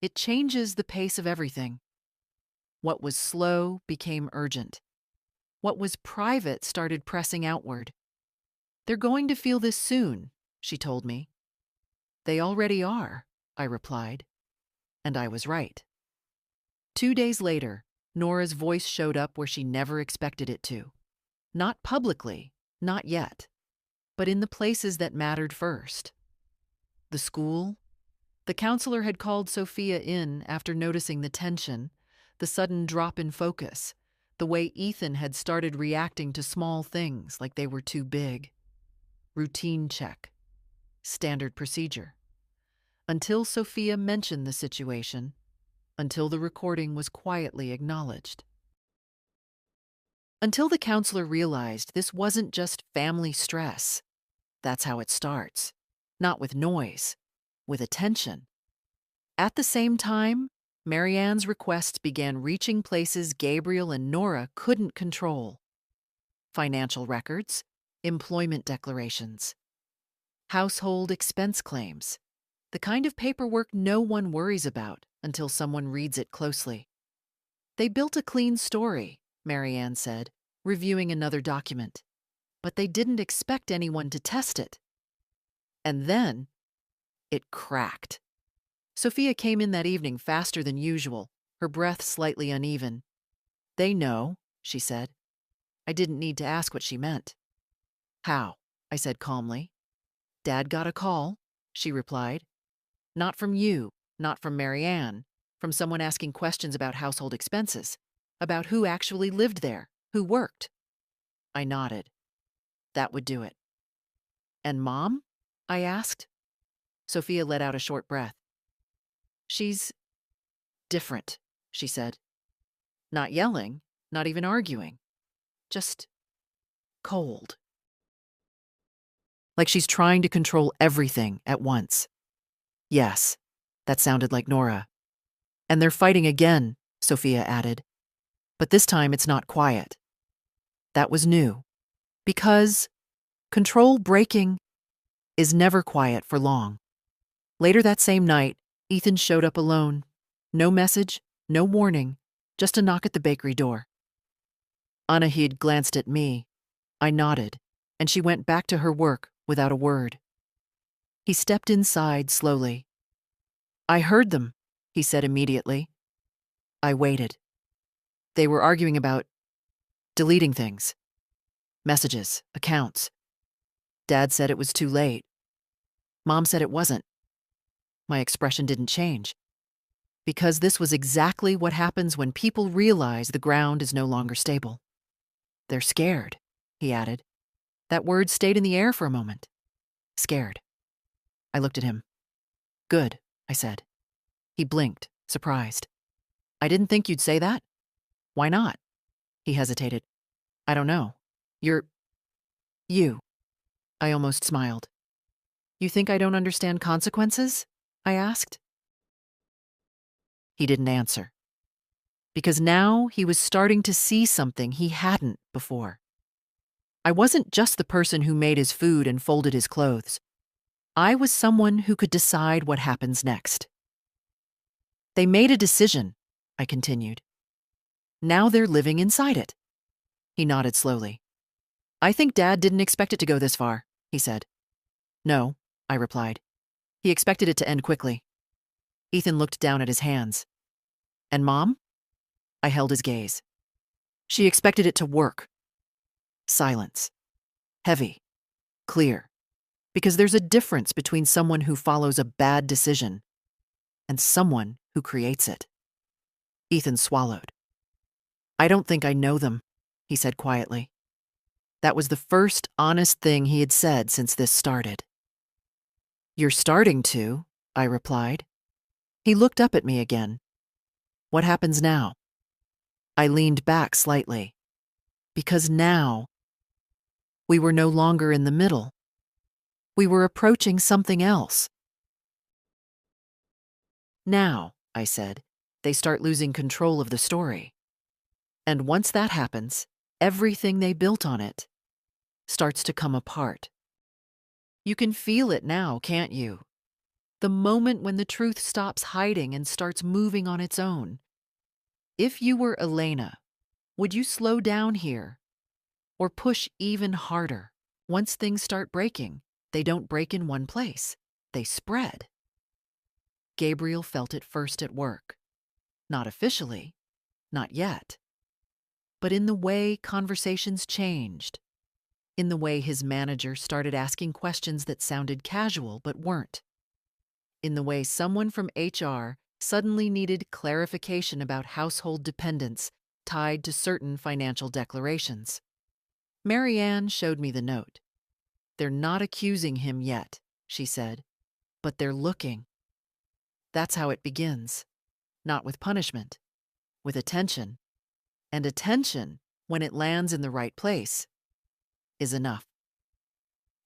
it changes the pace of everything. What was slow became urgent. What was private started pressing outward. "They're going to feel this soon," she told me. "They already are," I replied, and I was right. 2 days later, Nora's voice showed up where she never expected it to. Not publicly, not yet, but in the places that mattered first. The school. The counselor had called Sophia in after noticing the tension, the sudden drop in focus, the way Ethan had started reacting to small things like they were too big. Routine check. Standard procedure. Until Sophia mentioned the situation, until the recording was quietly acknowledged. Until the counselor realized this wasn't just family stress. That's how it starts. Not with noise, with attention. At the same time, Marianne's request began reaching places Gabriel and Nora couldn't control. Financial records, employment declarations, household expense claims, the kind of paperwork no one worries about until someone reads it closely. "They built a clean story," Marianne said, reviewing another document, "but they didn't expect anyone to test it." And then it cracked. Sophia came in that evening faster than usual, her breath slightly uneven. "They know," she said. I didn't need to ask what she meant. "How?" I said calmly. "Dad got a call," she replied. "Not from you, not from Marianne, from someone asking questions about household expenses, about who actually lived there, who worked." I nodded. That would do it. "And Mom?" I asked. Sophia let out a short breath. "She's different," she said. "Not yelling, not even arguing. Just cold. Like she's trying to control everything at once." "Yes," that sounded like Nora. "And they're fighting again," Sophia added. "But this time it's not quiet." That was new. Because control breaking is never quiet for long. Later that same night, Ethan showed up alone. No message, no warning, just a knock at the bakery door. Anahid glanced at me. I nodded, and she went back to her work without a word. He stepped inside slowly. "I heard them," he said immediately. I waited. They were arguing about deleting things. Messages, accounts. Dad said it was too late. Mom said it wasn't. My expression didn't change. Because this was exactly what happens when people realize the ground is no longer stable. "They're scared," he added. That word stayed in the air for a moment. Scared. I looked at him. "Good," I said. He blinked, surprised. "I didn't think you'd say that." "Why not?" He hesitated. "I don't know. You." I almost smiled. "You think I don't understand consequences?" I asked. He didn't answer. Because now he was starting to see something he hadn't before. I wasn't just the person who made his food and folded his clothes. I was someone who could decide what happens next. "They made a decision," I continued. "Now they're living inside it." He nodded slowly. "I think Dad didn't expect it to go this far," he said. "No," I replied. "He expected it to end quickly." Ethan looked down at his hands. "And Mom?" I held his gaze. "She expected it to work." Silence. Heavy. Clear. Because there's a difference between someone who follows a bad decision and someone who creates it. Ethan swallowed. "I don't think I know them," he said quietly. That was the first honest thing he had said since this started. "You're starting to," I replied. He looked up at me again. "What happens now?" I leaned back slightly. Because now, we were no longer in the middle. We were approaching something else. "Now," I said, they start losing control of the story. And once that happens, everything they built on it starts to come apart. You can feel it now, can't you? The moment when the truth stops hiding and starts moving on its own. If you were Elena, would you slow down here or push even harder? Once things start breaking, they don't break in one place. They spread. Gabriel felt it first at work. Not officially, not yet. But in the way conversations changed, in the way his manager started asking questions that sounded casual but weren't, in the way someone from HR suddenly needed clarification about household dependence tied to certain financial declarations. Marianne showed me the note. "They're not accusing him yet," she said, "but they're looking." That's how it begins. Not with punishment, with attention. And attention, when it lands in the right place, is enough.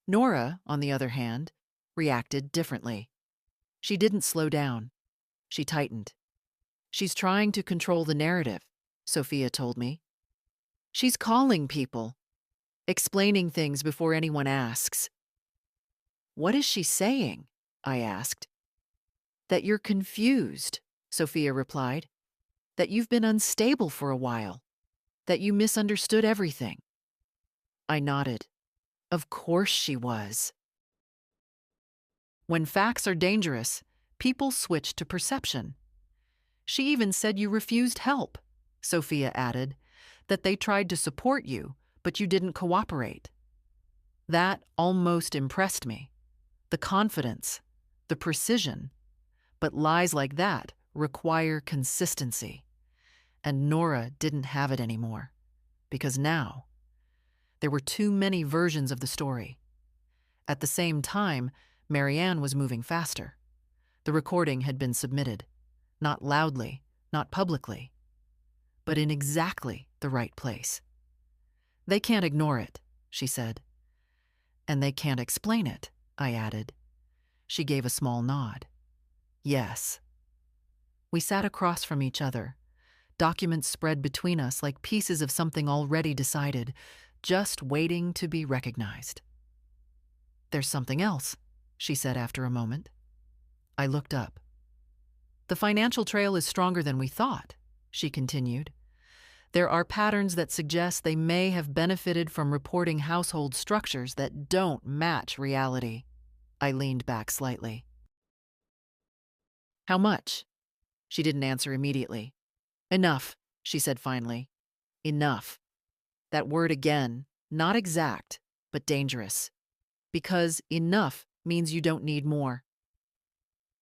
Nora, on the other hand, reacted differently. She didn't slow down. She tightened. "She's trying to control the narrative," Sophia told me. "She's calling people, explaining things before anyone asks." "What is she saying?" I asked. "That you're confused," Sophia replied. "That you've been unstable for a while. That you misunderstood everything." I nodded. Of course she was. "When facts are dangerous, people switch to perception." "She even said you refused help," Sophia added, "that they tried to support you, but you didn't cooperate." That almost impressed me. The confidence, the precision. But lies like that require consistency. And Nora didn't have it anymore. Because now, there were too many versions of the story. At the same time, Marianne was moving faster. The recording had been submitted. Not loudly, not publicly, but in exactly the right place. "They can't ignore it," she said. "And they can't explain it," I added. She gave a small nod. "Yes." We sat across from each other, documents spread between us like pieces of something already decided, just waiting to be recognized. "There's something else," she said after a moment. I looked up. "The financial trail is stronger than we thought," she continued. "There are patterns that suggest they may have benefited from reporting household structures that don't match reality." I leaned back slightly. "How much?" She didn't answer immediately. "Enough," she said finally. "Enough." That word again, not exact, but dangerous. Because enough means you don't need more.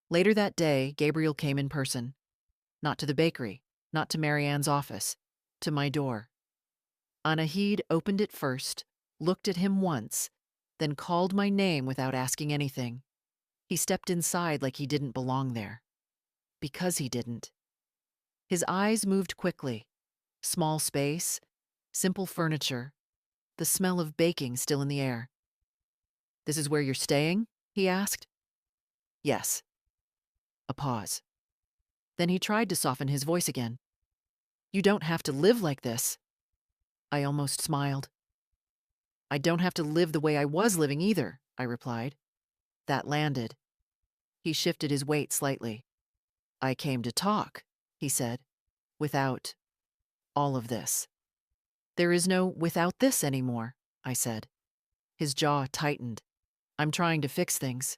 Later that day, Gabriel came in person. Not to the bakery, not to Marianne's office, to my door. Anahid opened it first, looked at him once, then called my name without asking anything. He stepped inside like he didn't belong there. Because he didn't. His eyes moved quickly. Small space, simple furniture, the smell of baking still in the air. "This is where you're staying?" he asked. "Yes." A pause. Then he tried to soften his voice again. "You don't have to live like this." I almost smiled. "I don't have to live the way I was living either," I replied. That landed. He shifted his weight slightly. "I came to talk," he said, "without all of this." "There is no without this anymore," I said. His jaw tightened. "I'm trying to fix things."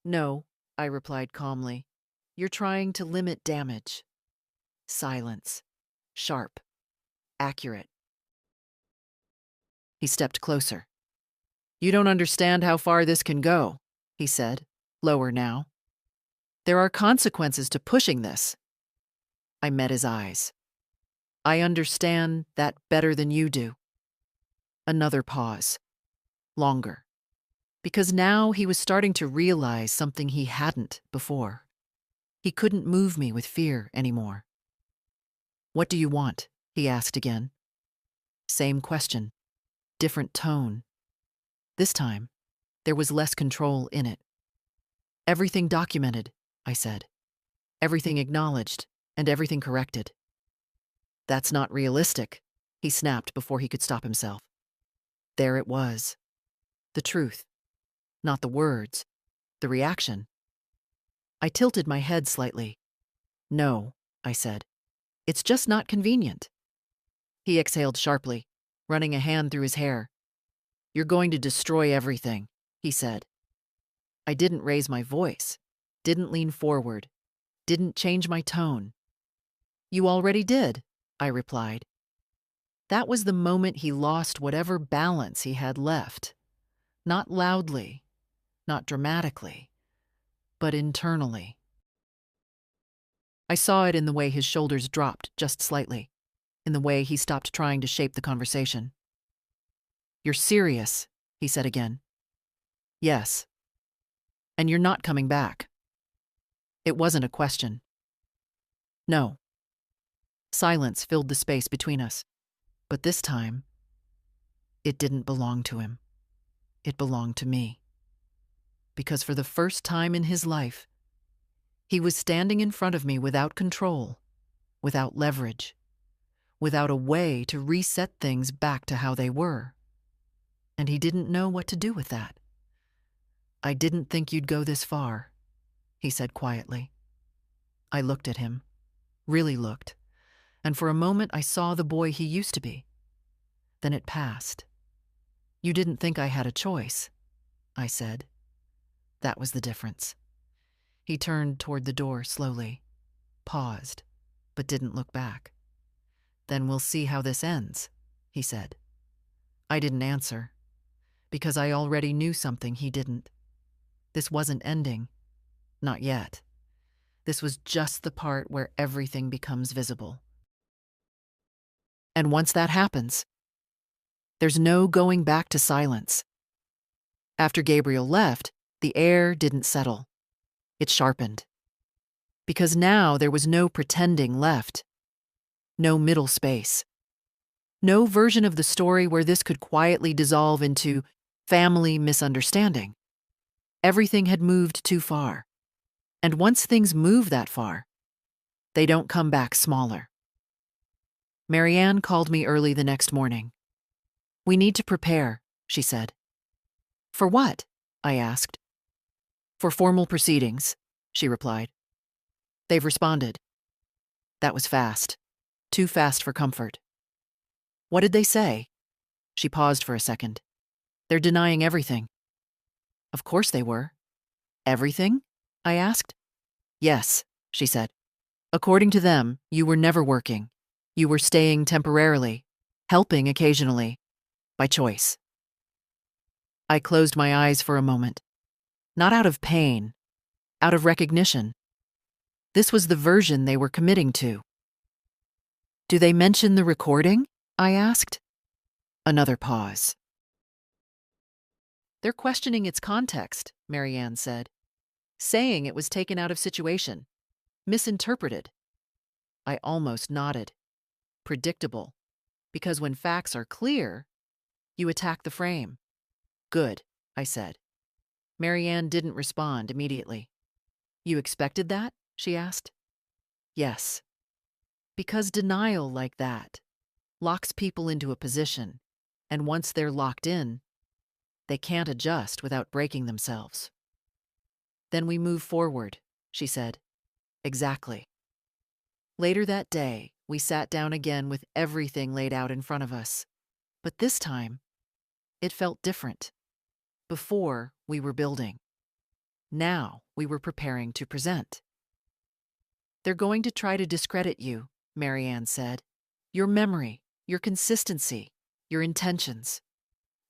"No," I replied calmly. "You're trying to limit damage." Silence. Sharp. Accurate. He stepped closer. "You don't understand how far this can go," he said, lower now. "There are consequences to pushing this." I met his eyes. "I understand that better than you do." Another pause. Longer. Because now he was starting to realize something he hadn't before. He couldn't move me with fear anymore. "What do you want?" he asked again. Same question. Different tone. This time, there was less control in it. "Everything documented," I said. "Everything acknowledged. and everything corrected. That's not realistic, he snapped before he could stop himself. There it was. The truth. Not the words. The reaction. I tilted my head slightly. No, I said. It's just not convenient. He exhaled sharply, running a hand through his hair. You're going to destroy everything, he said. I didn't raise my voice, didn't lean forward, didn't change my tone. You already did, I replied. That was the moment he lost whatever balance he had left. Not loudly, not dramatically, but internally. I saw it in the way his shoulders dropped just slightly, in the way he stopped trying to shape the conversation. You're serious, he said again. Yes. And you're not coming back. It wasn't a question. No. Silence filled the space between us. But this time, it didn't belong to him. It belonged to me. Because for the first time in his life, he was standing in front of me without control, without leverage, without a way to reset things back to how they were. And he didn't know what to do with that. I didn't think you'd go this far, he said quietly. I looked at him, really looked, and for a moment I saw the boy he used to be. Then it passed. You didn't think I had a choice, I said. That was the difference. He turned toward the door slowly, paused, but didn't look back. Then we'll see how this ends, he said. I didn't answer, because I already knew something he didn't. This wasn't ending. Not yet. This was just the part where everything becomes visible. And once that happens, there's no going back to silence. After Gabriel left, the air didn't settle. It sharpened. Because now there was no pretending left. No middle space. No version of the story where this could quietly dissolve into family misunderstanding. Everything had moved too far. And once things move that far, they don't come back smaller. Marianne called me early the next morning. We need to prepare, she said. For what? I asked. For formal proceedings, she replied. They've responded. That was fast. Too fast for comfort. What did they say? She paused for a second. They're denying everything. Of course they were. Everything? I asked. Yes, she said. According to them, you were never working. You were staying temporarily, helping occasionally, by choice. I closed my eyes for a moment. Not out of pain, out of recognition. This was the version they were committing to. Do they mention the recording? I asked. Another pause. They're questioning its context, Marianne said, saying it was taken out of situation, misinterpreted. I almost nodded. Predictable, because when facts are clear, you attack the frame. Good, I said. Marianne didn't respond immediately. You expected that? She asked. Yes. Because denial like that locks people into a position, and once they're locked in, they can't adjust without breaking themselves. Then we move forward, she said. Exactly. Later that day, we sat down again with everything laid out in front of us. But this time, it felt different. Before, we were building. Now, we were preparing to present. They're going to try to discredit you, Marianne said. Your memory, your consistency, your intentions.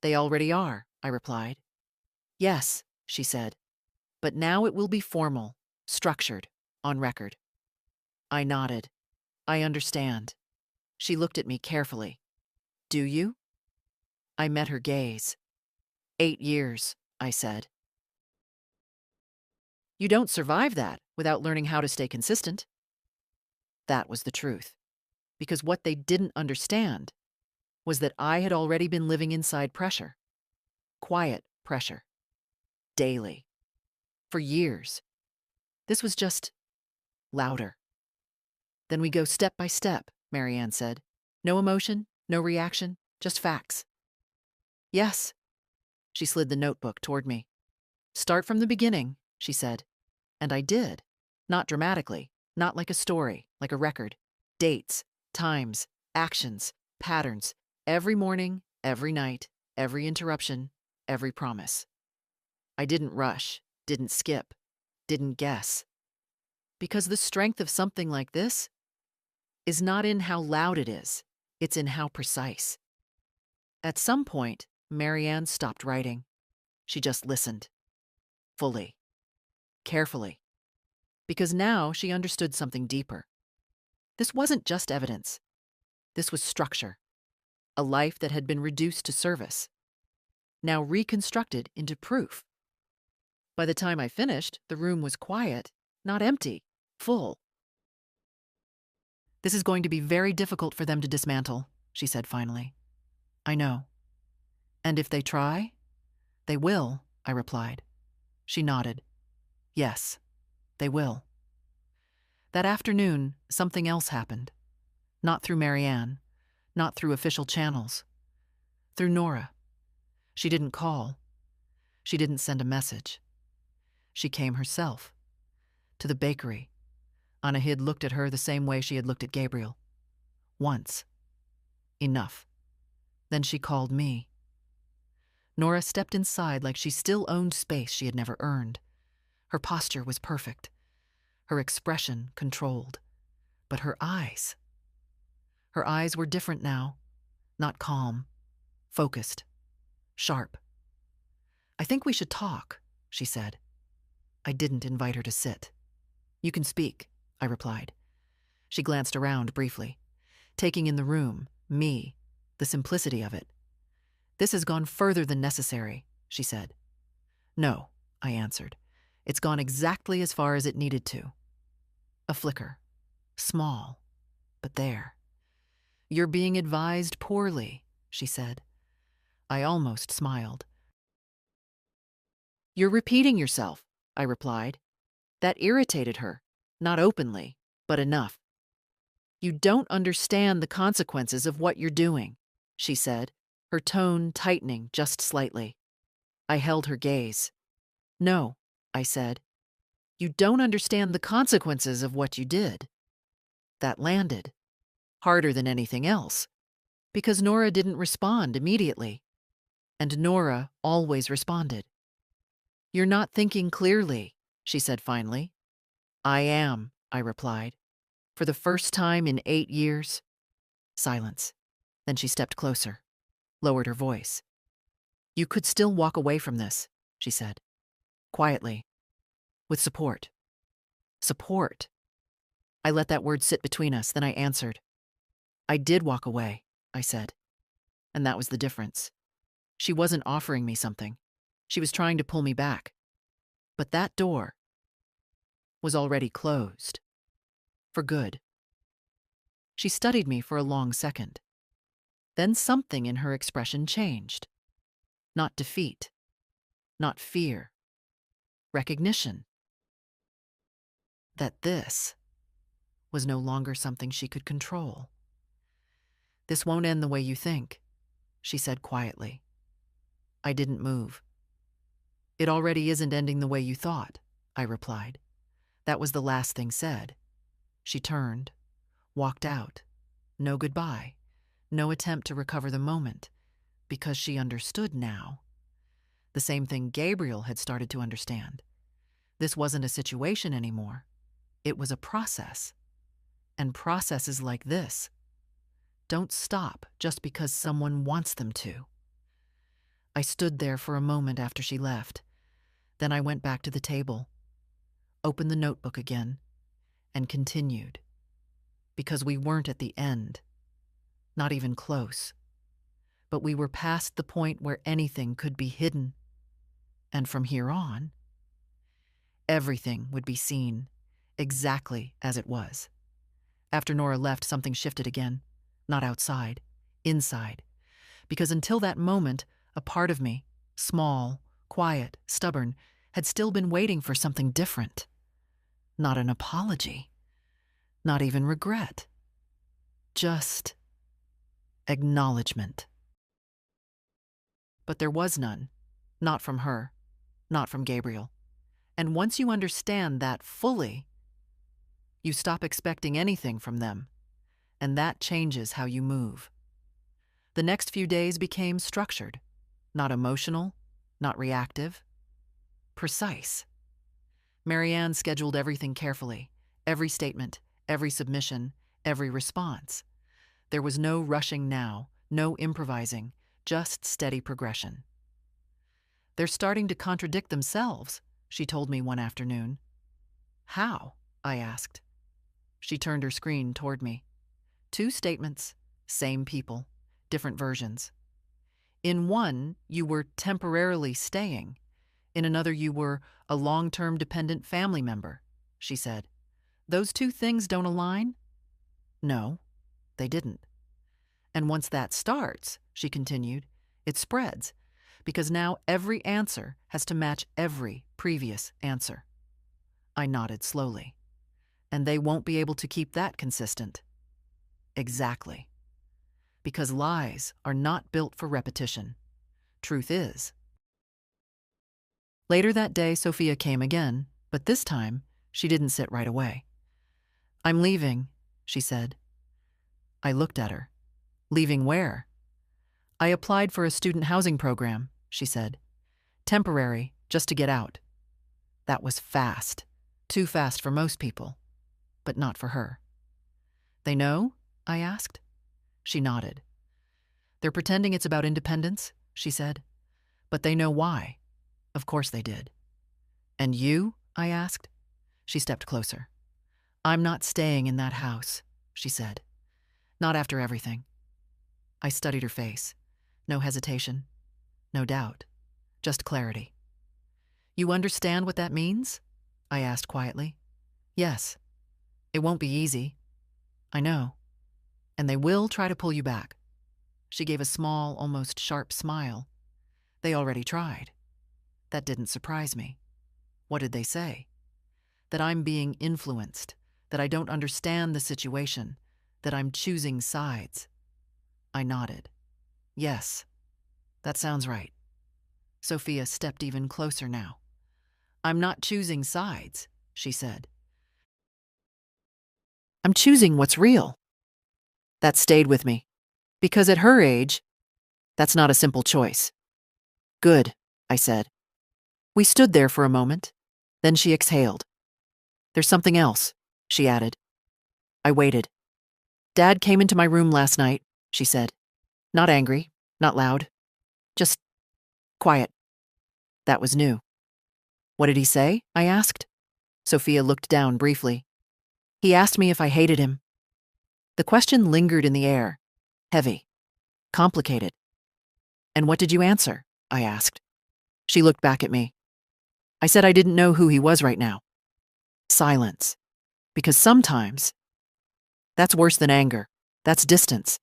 They already are, I replied. Yes, she said. But now it will be formal, structured, on record. I nodded. I understand. She looked at me carefully. Do you? I met her gaze. 8 years, I said. You don't survive that without learning how to stay consistent. That was the truth. Because what they didn't understand was that I had already been living inside pressure. Quiet pressure. Daily. For years. This was just louder. Then we go step by step, Marianne said. No emotion, no reaction, just facts. Yes. She slid the notebook toward me. Start from the beginning, she said. And I did. Not dramatically, not like a story, like a record. Dates, times, actions, patterns. Every morning, every night, every interruption, every promise. I didn't rush, didn't skip, didn't guess. Because the strength of something like this is not in how loud it is, it's in how precise. At some point, Marianne stopped writing. She just listened. Fully. Carefully. Because now she understood something deeper. This wasn't just evidence. This was structure. A life that had been reduced to service. Now reconstructed into proof. By the time I finished, the room was quiet, not empty, full. This is going to be very difficult for them to dismantle, she said finally. I know. And if they try? They will, I replied. She nodded. Yes, they will. That afternoon, something else happened. Not through Marianne, not through official channels. Through Nora. She didn't call. She didn't send a message. She came herself. To the bakery. Anna had looked at her the same way she had looked at Gabriel. Once. Enough. Then she called me. Nora stepped inside like she still owned space she had never earned. Her posture was perfect. Her expression controlled. But her eyes were different now. Not calm. Focused. Sharp. I think we should talk, she said. I didn't invite her to sit. You can speak, I replied. She glanced around briefly, taking in the room, me, the simplicity of it. This has gone further than necessary, she said. No, I answered. It's gone exactly as far as it needed to. A flicker. Small, but there. You're being advised poorly, she said. I almost smiled. You're repeating yourself, I replied. That irritated her, not openly, but enough. You don't understand the consequences of what you're doing, she said, her tone tightening just slightly. I held her gaze. No, I said. You don't understand the consequences of what you did. That landed. Harder than anything else. Because Nora didn't respond immediately. And Nora always responded. You're not thinking clearly, she said finally. I am, I replied. For the first time in 8 years. Silence. Then she stepped closer, lowered her voice. You could still walk away from this, she said. Quietly. With support. Support. I let that word sit between us, then I answered. I did walk away, I said. And that was the difference. She wasn't offering me something. She was trying to pull me back. But that door was already closed. For good. She studied me for a long second. Then something in her expression changed. Not defeat. Not fear. Recognition. That this was no longer something she could control. This won't end the way you think, she said quietly. I didn't move. It already isn't ending the way you thought, I replied. That was the last thing said. She turned, walked out. No goodbye, no attempt to recover the moment, because she understood now. The same thing Gabriel had started to understand. This wasn't a situation anymore. It was a process. And processes like this don't stop just because someone wants them to. I stood there for a moment after she left. Then I went back to the table, opened the notebook again, and continued. Because we weren't at the end. Not even close. But we were past the point where anything could be hidden. And from here on, everything would be seen exactly as it was. After Nora left, something shifted again. Not outside, inside. Because until that moment, a part of me, small, quiet, stubborn, had still been waiting for something different. Not an apology. not even regret. Just acknowledgement. But there was none. Not from her. Not from Gabriel. And once you understand that fully, you stop expecting anything from them, and that changes how you move. The next few days became structured, not emotional, not reactive, precise. Marianne scheduled everything carefully, every statement, every submission, every response. There was no rushing now, no improvising, just steady progression. "They're starting to contradict themselves," she told me one afternoon. "How?" I asked. She turned her screen toward me. 2 statements, same people, different versions. In one, you were temporarily staying. In another, you were a long-term dependent family member, she said. "Those 2 things don't align?" No, they didn't. "And once that starts," she continued, "it spreads, because now every answer has to match every previous answer." I nodded slowly. "And they won't be able to keep that consistent." Exactly. Because lies are not built for repetition. Truth is. Later that day, Sophia came again, but this time she didn't sit right away. "I'm leaving," she said. I looked at her. "Leaving where?" "I applied for a student housing program," she said. "Temporary, just to get out." That was fast. Too fast for most people, but not for her. "They know?" I asked. She nodded. "They're pretending it's about independence," she said. "But they know why." Of course they did. "And you?" I asked. She stepped closer. "I'm not staying in that house," she said. "Not after everything." I studied her face. No hesitation, no doubt, just clarity. "You understand what that means?" I asked quietly. "Yes. It won't be easy." "I know. And they will try to pull you back." She gave a small, almost sharp smile. "They already tried." That didn't surprise me. What did they say? That I'm being influenced, that I don't understand the situation, that I'm choosing sides. I nodded. "Yes, that sounds right." Sophia stepped even closer now. "I'm not choosing sides," she said. "I'm choosing what's real." That stayed with me, because at her age, that's not a simple choice. "Good," I said. We stood there for a moment. Then she exhaled. "There's something else," she added. I waited. "Dad came into my room last night," she said. "Not angry, not loud, just quiet." That was new. "What did he say?" I asked. Sophia looked down briefly. "He asked me if I hated him." The question lingered in the air, heavy, complicated. "And what did you answer?" I asked. She looked back at me. I said I didn't know who he was right now. Silence. Because sometimes that's worse than anger. That's distance.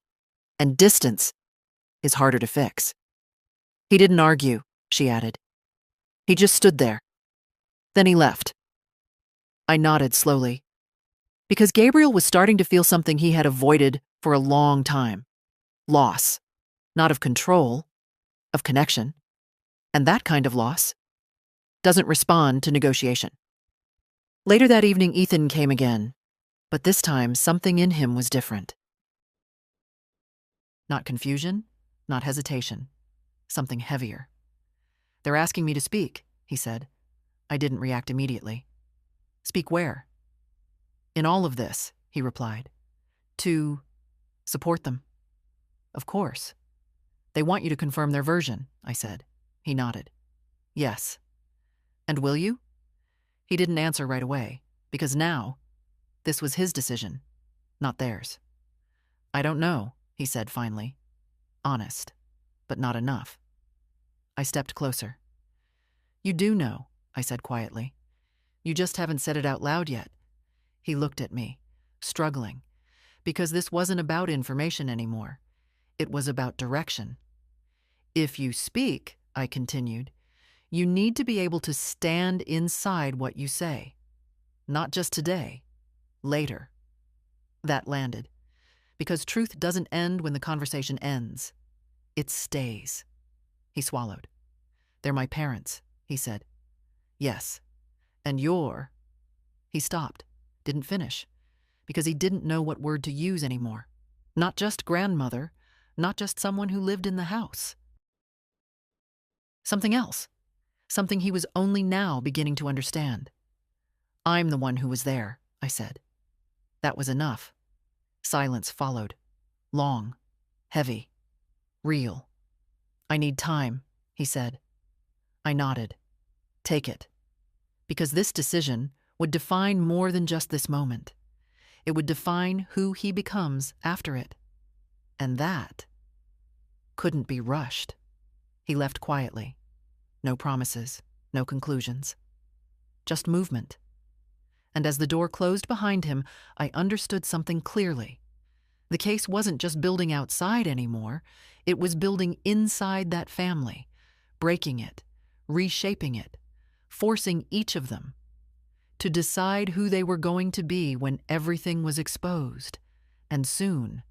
And distance is harder to fix. "He didn't argue," she added. "He just stood there. Then he left." I nodded slowly. Because Gabriel was starting to feel something he had avoided for a long time. Loss. Not of control, of connection. And that kind of loss doesn't respond to negotiation. Later that evening, Ethan came again, but this time something in him was different. Not confusion, not hesitation, something heavier. "They're asking me to speak," he said. I didn't react immediately. "Speak where?" "In all of this," he replied. "To support them." "Of course." "They want you to confirm their version," I said. He nodded. "Yes." "And will you?" He didn't answer right away, because now, this was his decision, not theirs. "I don't know," he said finally. Honest, but not enough. I stepped closer. "You do know," I said quietly. "You just haven't said it out loud yet." He looked at me, struggling, because this wasn't about information anymore. It was about direction. "If you speak," I continued, "you need to be able to stand inside what you say. Not just today, later." That landed. Because truth doesn't end when the conversation ends. It stays. He swallowed. They're my parents, he said. Yes. And you're... He stopped, didn't finish, because he didn't know what word to use anymore. Not just grandmother, not just someone who lived in the house. Something else. Something he was only now beginning to understand. I'm the one who was there, I said. That was enough. Silence followed. Long, heavy, real. I need time, he said. I nodded. Take it. Because this decision would define more than just this moment. It would define who he becomes after it. And that couldn't be rushed. He left quietly. No promises, no conclusions. Just movement. And as the door closed behind him, I understood something clearly. The case wasn't just building outside anymore. It was building inside that family, breaking it, reshaping it, forcing each of them to decide who they were going to be when everything was exposed. And soon,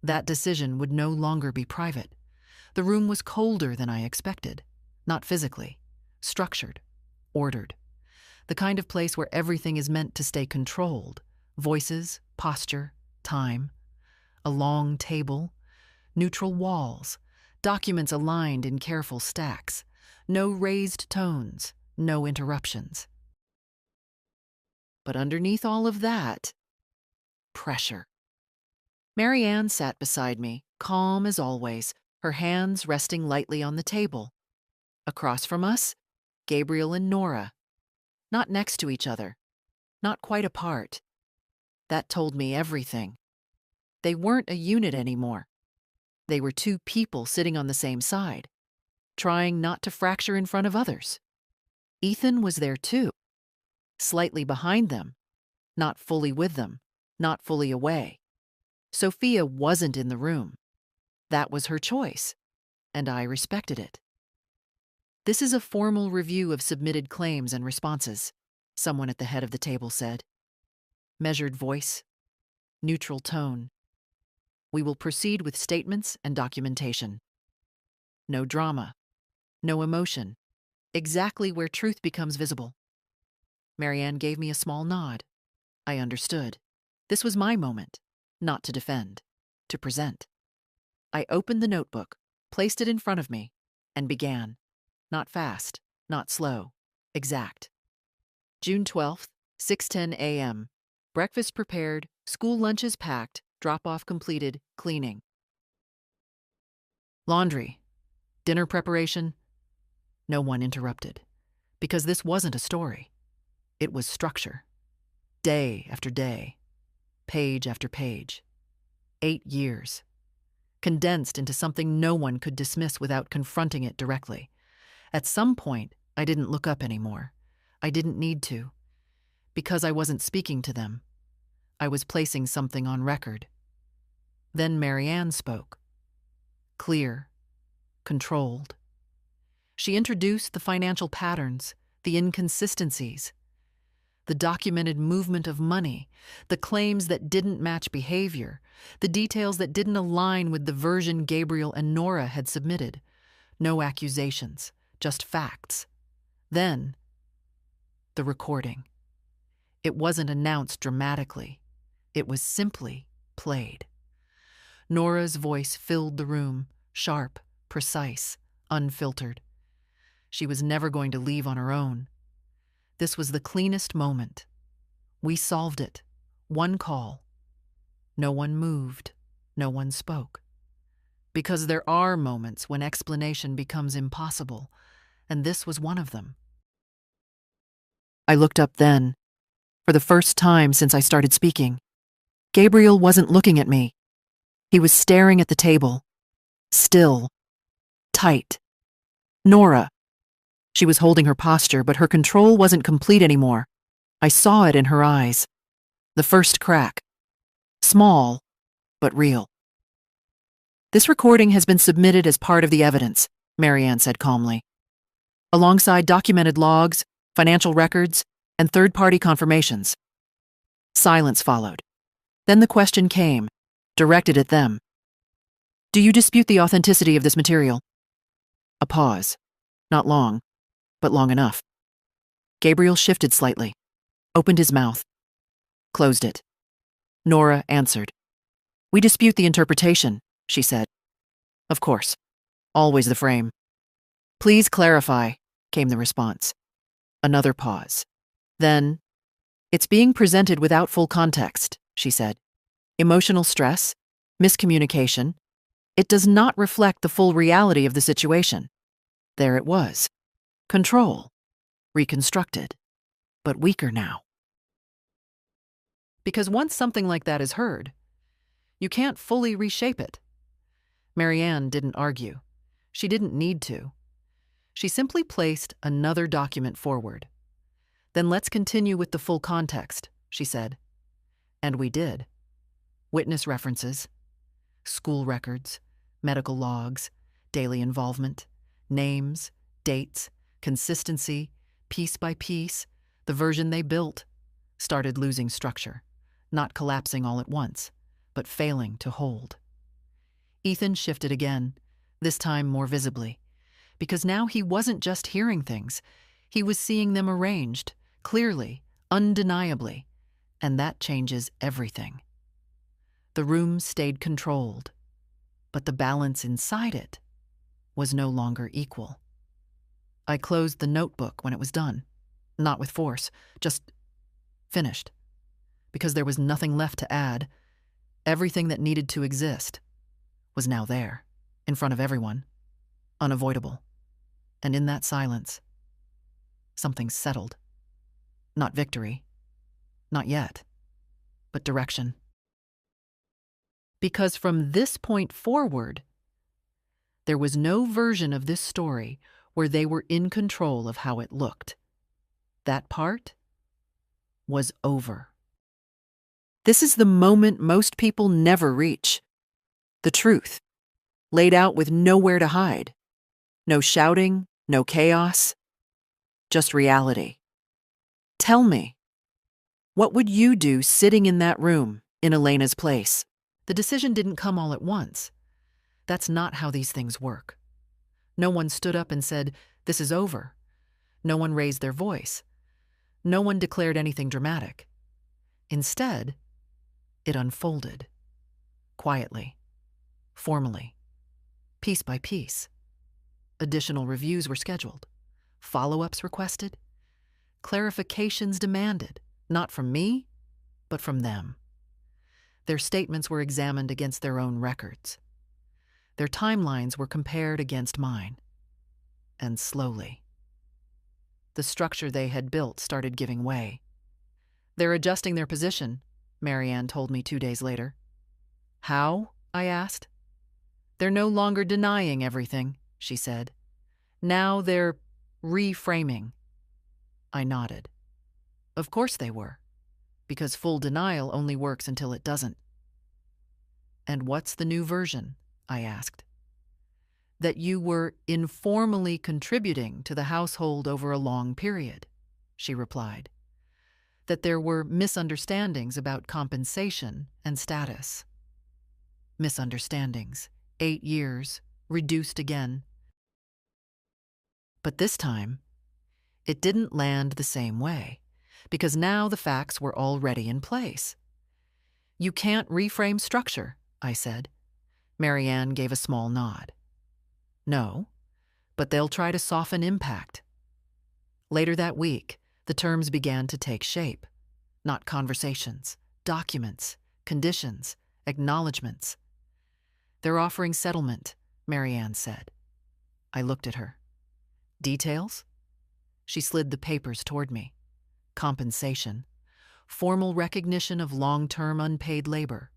that decision would no longer be private. The room was colder than I expected. Not physically, structured, ordered. The kind of place where everything is meant to stay controlled. Voices, posture, time. A long table, neutral walls, documents aligned in careful stacks. No raised tones, no interruptions. But underneath all of that, pressure. Marianne sat beside me, calm as always, her hands resting lightly on the table. Across from us, Gabriel and Nora. Not next to each other, not quite apart. That told me everything. They weren't a unit anymore. They were two people sitting on the same side, trying not to fracture in front of others. Ethan was there too, slightly behind them, not fully with them, not fully away. Sophia wasn't in the room. That was her choice, and I respected it. This is a formal review of submitted claims and responses, someone at the head of the table said. Measured voice, neutral tone. We will proceed with statements and documentation. No drama, no emotion, exactly where truth becomes visible. Marianne gave me a small nod. I understood. This was my moment, not to defend, to present. I opened the notebook, placed it in front of me, and began. Not fast, not slow, exact. June 12th, 6:10 a.m. Breakfast prepared, school lunches packed, drop-off completed, cleaning. Laundry, dinner preparation. No one interrupted, because this wasn't a story. It was structure. Day after day, page after page. 8 years. Condensed into something no one could dismiss without confronting it directly. At some point, I didn't look up anymore. I didn't need to. Because I wasn't speaking to them. I was placing something on record. Then Marianne spoke. Clear. Controlled. She introduced the financial patterns, the inconsistencies, the documented movement of money, the claims that didn't match behavior, the details that didn't align with the version Gabriel and Nora had submitted. No accusations, just facts. Then, the recording. It wasn't announced dramatically. It was simply played. Nora's voice filled the room, sharp, precise, unfiltered. She was never going to leave on her own. This was the cleanest moment. We solved it. One call. No one moved. No one spoke. Because there are moments when explanation becomes impossible, and this was one of them. I looked up then, for the first time since I started speaking. Gabriel wasn't looking at me. He was staring at the table. Still. Tight. Nora. She was holding her posture, but her control wasn't complete anymore. I saw it in her eyes. The first crack. Small, but real. This recording has been submitted as part of the evidence, Marianne said calmly. Alongside documented logs, financial records, and third-party confirmations. Silence followed. Then the question came, directed at them. Do you dispute the authenticity of this material? A pause. Not long, but long enough. Gabriel shifted slightly, opened his mouth, closed it. Nora answered. We dispute the interpretation, she said. Of course. Always the frame. Please clarify, came the response. Another pause. Then, it's being presented without full context, she said. Emotional stress, miscommunication. It does not reflect the full reality of the situation. There it was. Control. Reconstructed. But weaker now. Because once something like that is heard, you can't fully reshape it. Marianne didn't argue. She didn't need to. She simply placed another document forward. Then let's continue with the full context, she said. And we did. Witness references, school records, medical logs, daily involvement, names, dates, consistency, piece by piece, the version they built, started losing structure, not collapsing all at once, but failing to hold. Ethan shifted again, this time more visibly, because now he wasn't just hearing things, he was seeing them arranged, clearly, undeniably, and that changes everything. The room stayed controlled, but the balance inside it was no longer equal. I closed the notebook when it was done, not with force, just finished, because there was nothing left to add. Everything that needed to exist was now there, in front of everyone, unavoidable. And in that silence, something settled. Not victory, not yet, but direction. Because from this point forward, there was no version of this story where they were in control of how it looked. That part was over. This is the moment most people never reach. The truth, laid out with nowhere to hide. No shouting, no chaos, just reality. Tell me, what would you do sitting in that room in Elena's place? The decision didn't come all at once. That's not how these things work. No one stood up and said, "This is over." No one raised their voice. No one declared anything dramatic. Instead, it unfolded. Quietly. Formally. Piece by piece. Additional reviews were scheduled. Follow-ups requested. Clarifications demanded, not from me, but from them. Their statements were examined against their own records. Their timelines were compared against mine. And slowly, the structure they had built started giving way. They're adjusting their position, Marianne told me 2 days later. How? I asked. They're no longer denying everything, she said. Now they're reframing. I nodded. Of course they were, because full denial only works until it doesn't. And what's the new version? I asked. That you were informally contributing to the household over a long period, she replied. That there were misunderstandings about compensation and status. Misunderstandings. 8 years, reduced again. But this time, it didn't land the same way, because now the facts were already in place. You can't reframe structure, I said. Marianne gave a small nod. No, but they'll try to soften impact. Later that week, the terms began to take shape. Not conversations, documents, conditions, acknowledgments. They're offering settlement, Marianne said. I looked at her. Details? She slid the papers toward me. Compensation, formal recognition of long-term unpaid labor,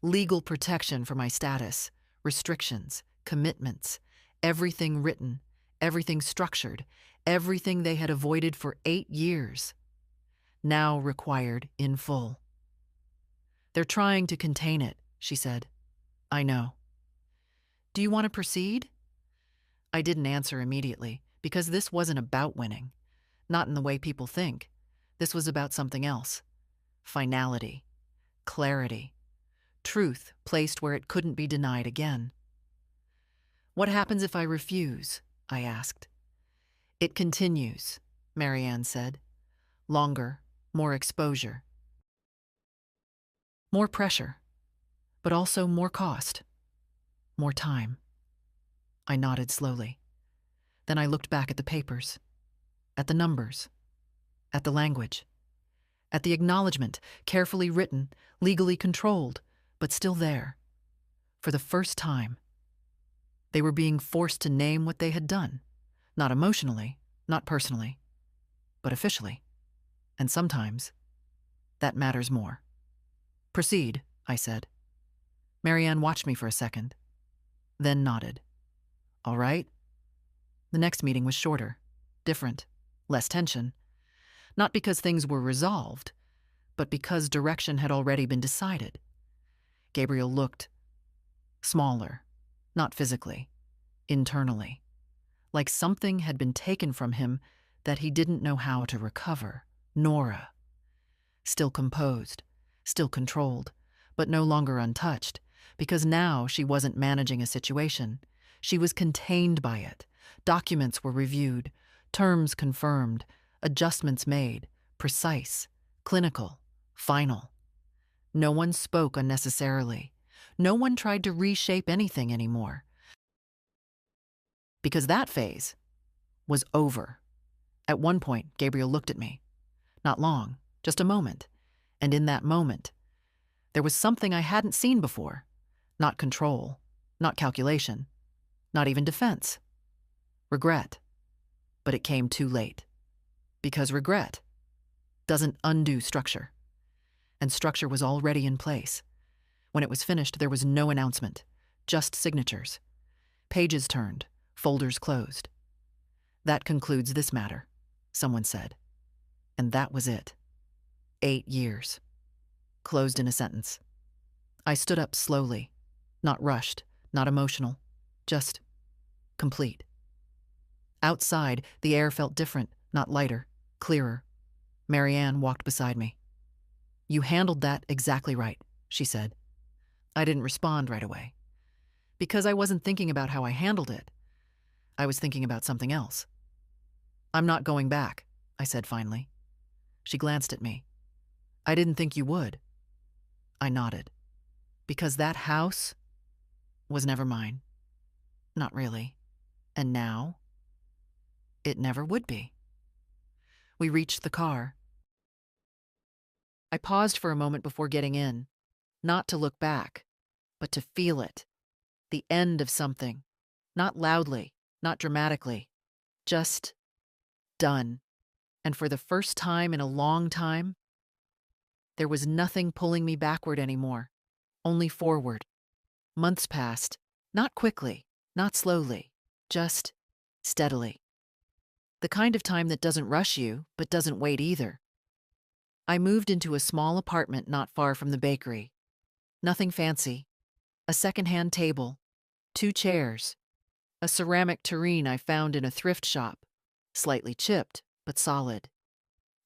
legal protection for my status, restrictions, commitments, everything written, everything structured, everything they had avoided for 8 years, now required in full. They're trying to contain it, she said. I know. Do you want to proceed? I didn't answer immediately, because this wasn't about winning. Not in the way people think. This was about something else. Finality. clarity, truth placed where it couldn't be denied again. "What happens if I refuse?" I asked. "It continues," Marianne said. "Longer, more exposure, more pressure, but also more cost, more time." I nodded slowly. Then I looked back at the papers, at the numbers, at the language, at the acknowledgement, carefully written, legally controlled, but still there. For the first time, they were being forced to name what they had done, not emotionally, not personally, but officially. And sometimes, that matters more. "Proceed," I said. Marianne watched me for a second, then nodded. "All right." The next meeting was shorter, different, less tension. Not because things were resolved, but because direction had already been decided. Gabriel looked smaller, not physically, internally, like something had been taken from him that he didn't know how to recover. Nora, still composed, still controlled, but no longer untouched, because now she wasn't managing a situation. She was contained by it. Documents were reviewed, terms confirmed, adjustments made, precise, clinical, final. No one spoke unnecessarily. No one tried to reshape anything anymore. Because that phase was over. At one point, Gabriel looked at me. Not long, just a moment. And in that moment, there was something I hadn't seen before. Not control, not calculation, not even defense. Regret. But it came too late. Because regret doesn't undo structure. And structure was already in place. When it was finished, there was no announcement, just signatures. Pages turned, folders closed. "That concludes this matter," someone said. And that was it. 8 years. Closed in a sentence. I stood up slowly, not rushed, not emotional, just complete. Outside, the air felt different, not lighter, clearer. Marianne walked beside me. "You handled that exactly right," she said. I didn't respond right away. Because I wasn't thinking about how I handled it. I was thinking about something else. "I'm not going back," I said finally. She glanced at me. "I didn't think you would." I nodded. Because that house was never mine. Not really. And now, it never would be. We reached the car. I paused for a moment before getting in, not to look back, but to feel it. The end of something. Not loudly, not dramatically. Just done. And for the first time in a long time, there was nothing pulling me backward anymore, only forward. Months passed, not quickly, not slowly, just steadily. The kind of time that doesn't rush you, but doesn't wait either. I moved into a small apartment not far from the bakery. Nothing fancy. A second-hand table, 2 chairs, a ceramic tureen I found in a thrift shop, slightly chipped, but solid.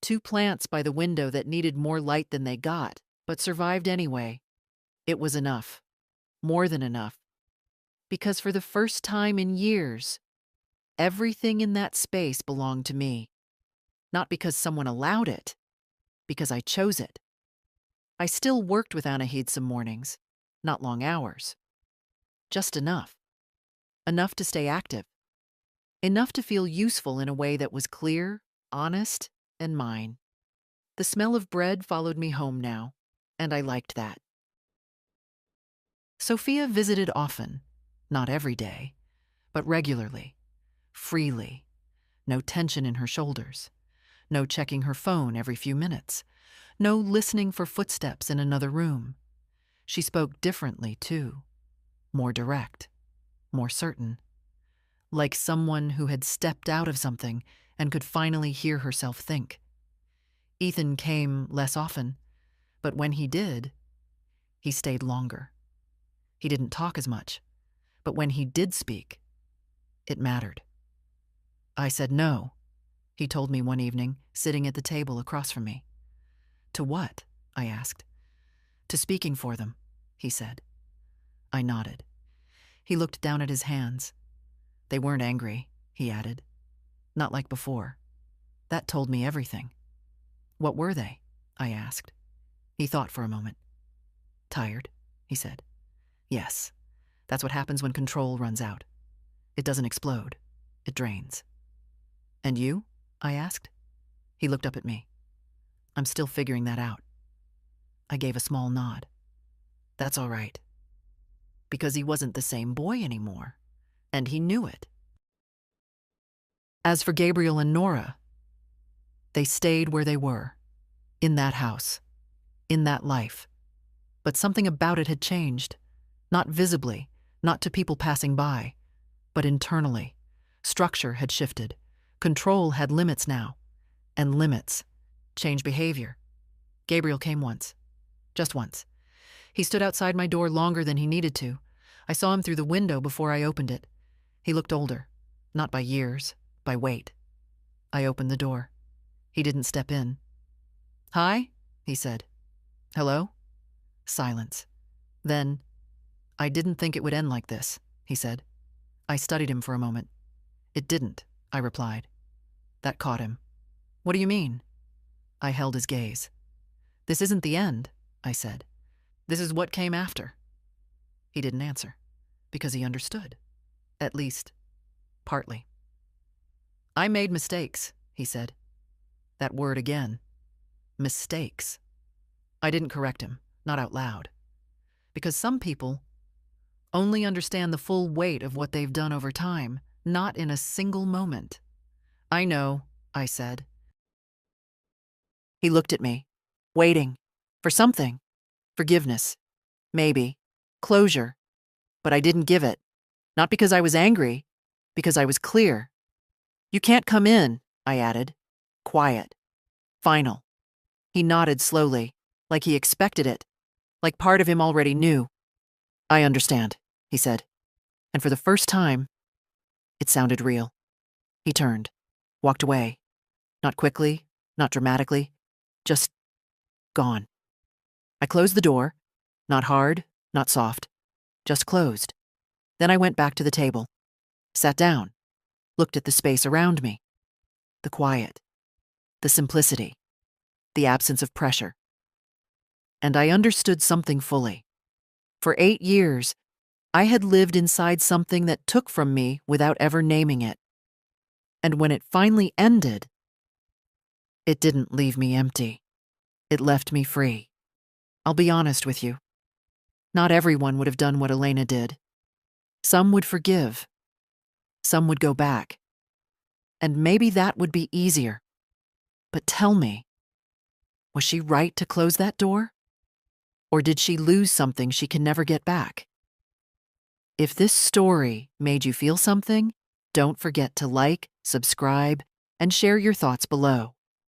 2 plants by the window that needed more light than they got, but survived anyway. It was enough. More than enough. Because for the first time in years, everything in that space belonged to me. Not because someone allowed it, because I chose it. I still worked with Anahid some mornings, not long hours. Just enough. Enough to stay active. Enough to feel useful in a way that was clear, honest, and mine. The smell of bread followed me home now, and I liked that. Sophia visited often, not every day, but regularly, freely. No tension in her shoulders. No checking her phone every few minutes. No listening for footsteps in another room. She spoke differently, too. More direct. More certain. Like someone who had stepped out of something and could finally hear herself think. Ethan came less often, but when he did, he stayed longer. He didn't talk as much, but when he did speak, it mattered. I said no, he told me one evening, sitting at the table across from me. To what? I asked. To speaking for them, he said. I nodded. He looked down at his hands. They weren't angry, he added. Not like before. That told me everything. What were they? I asked. He thought for a moment. Tired, he said. Yes, that's what happens when control runs out. It doesn't explode. It drains. And you? I asked. He looked up at me. I'm still figuring that out. I gave a small nod. That's all right. Because he wasn't the same boy anymore, and he knew it. As for Gabriel and Nora, they stayed where they were, in that house, in that life. But something about it had changed, not visibly, not to people passing by, but internally. Structure had shifted. Control had limits now, and limits change behavior. Gabriel came once, just once. He stood outside my door longer than he needed to. I saw him through the window before I opened it. He looked older, not by years, by weight. I opened the door. He didn't step in. Hi, he said. Hello? Silence. Then, I didn't think it would end like this, he said. I studied him for a moment. It didn't, I replied. That caught him. What do you mean? I held his gaze. This isn't the end, I said. This is what came after. He didn't answer, because he understood. At least, partly. I made mistakes, he said. That word again. Mistakes. I didn't correct him, not out loud. Because some people only understand the full weight of what they've done over time, not in a single moment. I know, I said. He looked at me, waiting for something. Forgiveness, maybe, closure. But I didn't give it. Not because I was angry, because I was clear. You can't come in, I added. Quiet. Final. He nodded slowly, like he expected it, like part of him already knew. I understand, he said. And for the first time, it sounded real. He turned, walked away. Not quickly, not dramatically, just gone. I closed the door, not hard, not soft, just closed. Then I went back to the table, sat down, looked at the space around me, the quiet, the simplicity, the absence of pressure. And I understood something fully. For 8 years, I had lived inside something that took from me without ever naming it. And when it finally ended, it didn't leave me empty. It left me free. I'll be honest with you. Not everyone would have done what Elena did. Some would forgive. Some would go back. And maybe that would be easier. But tell me, was she right to close that door? Or did she lose something she can never get back? If this story made you feel something, don't forget to like, subscribe, and share your thoughts below.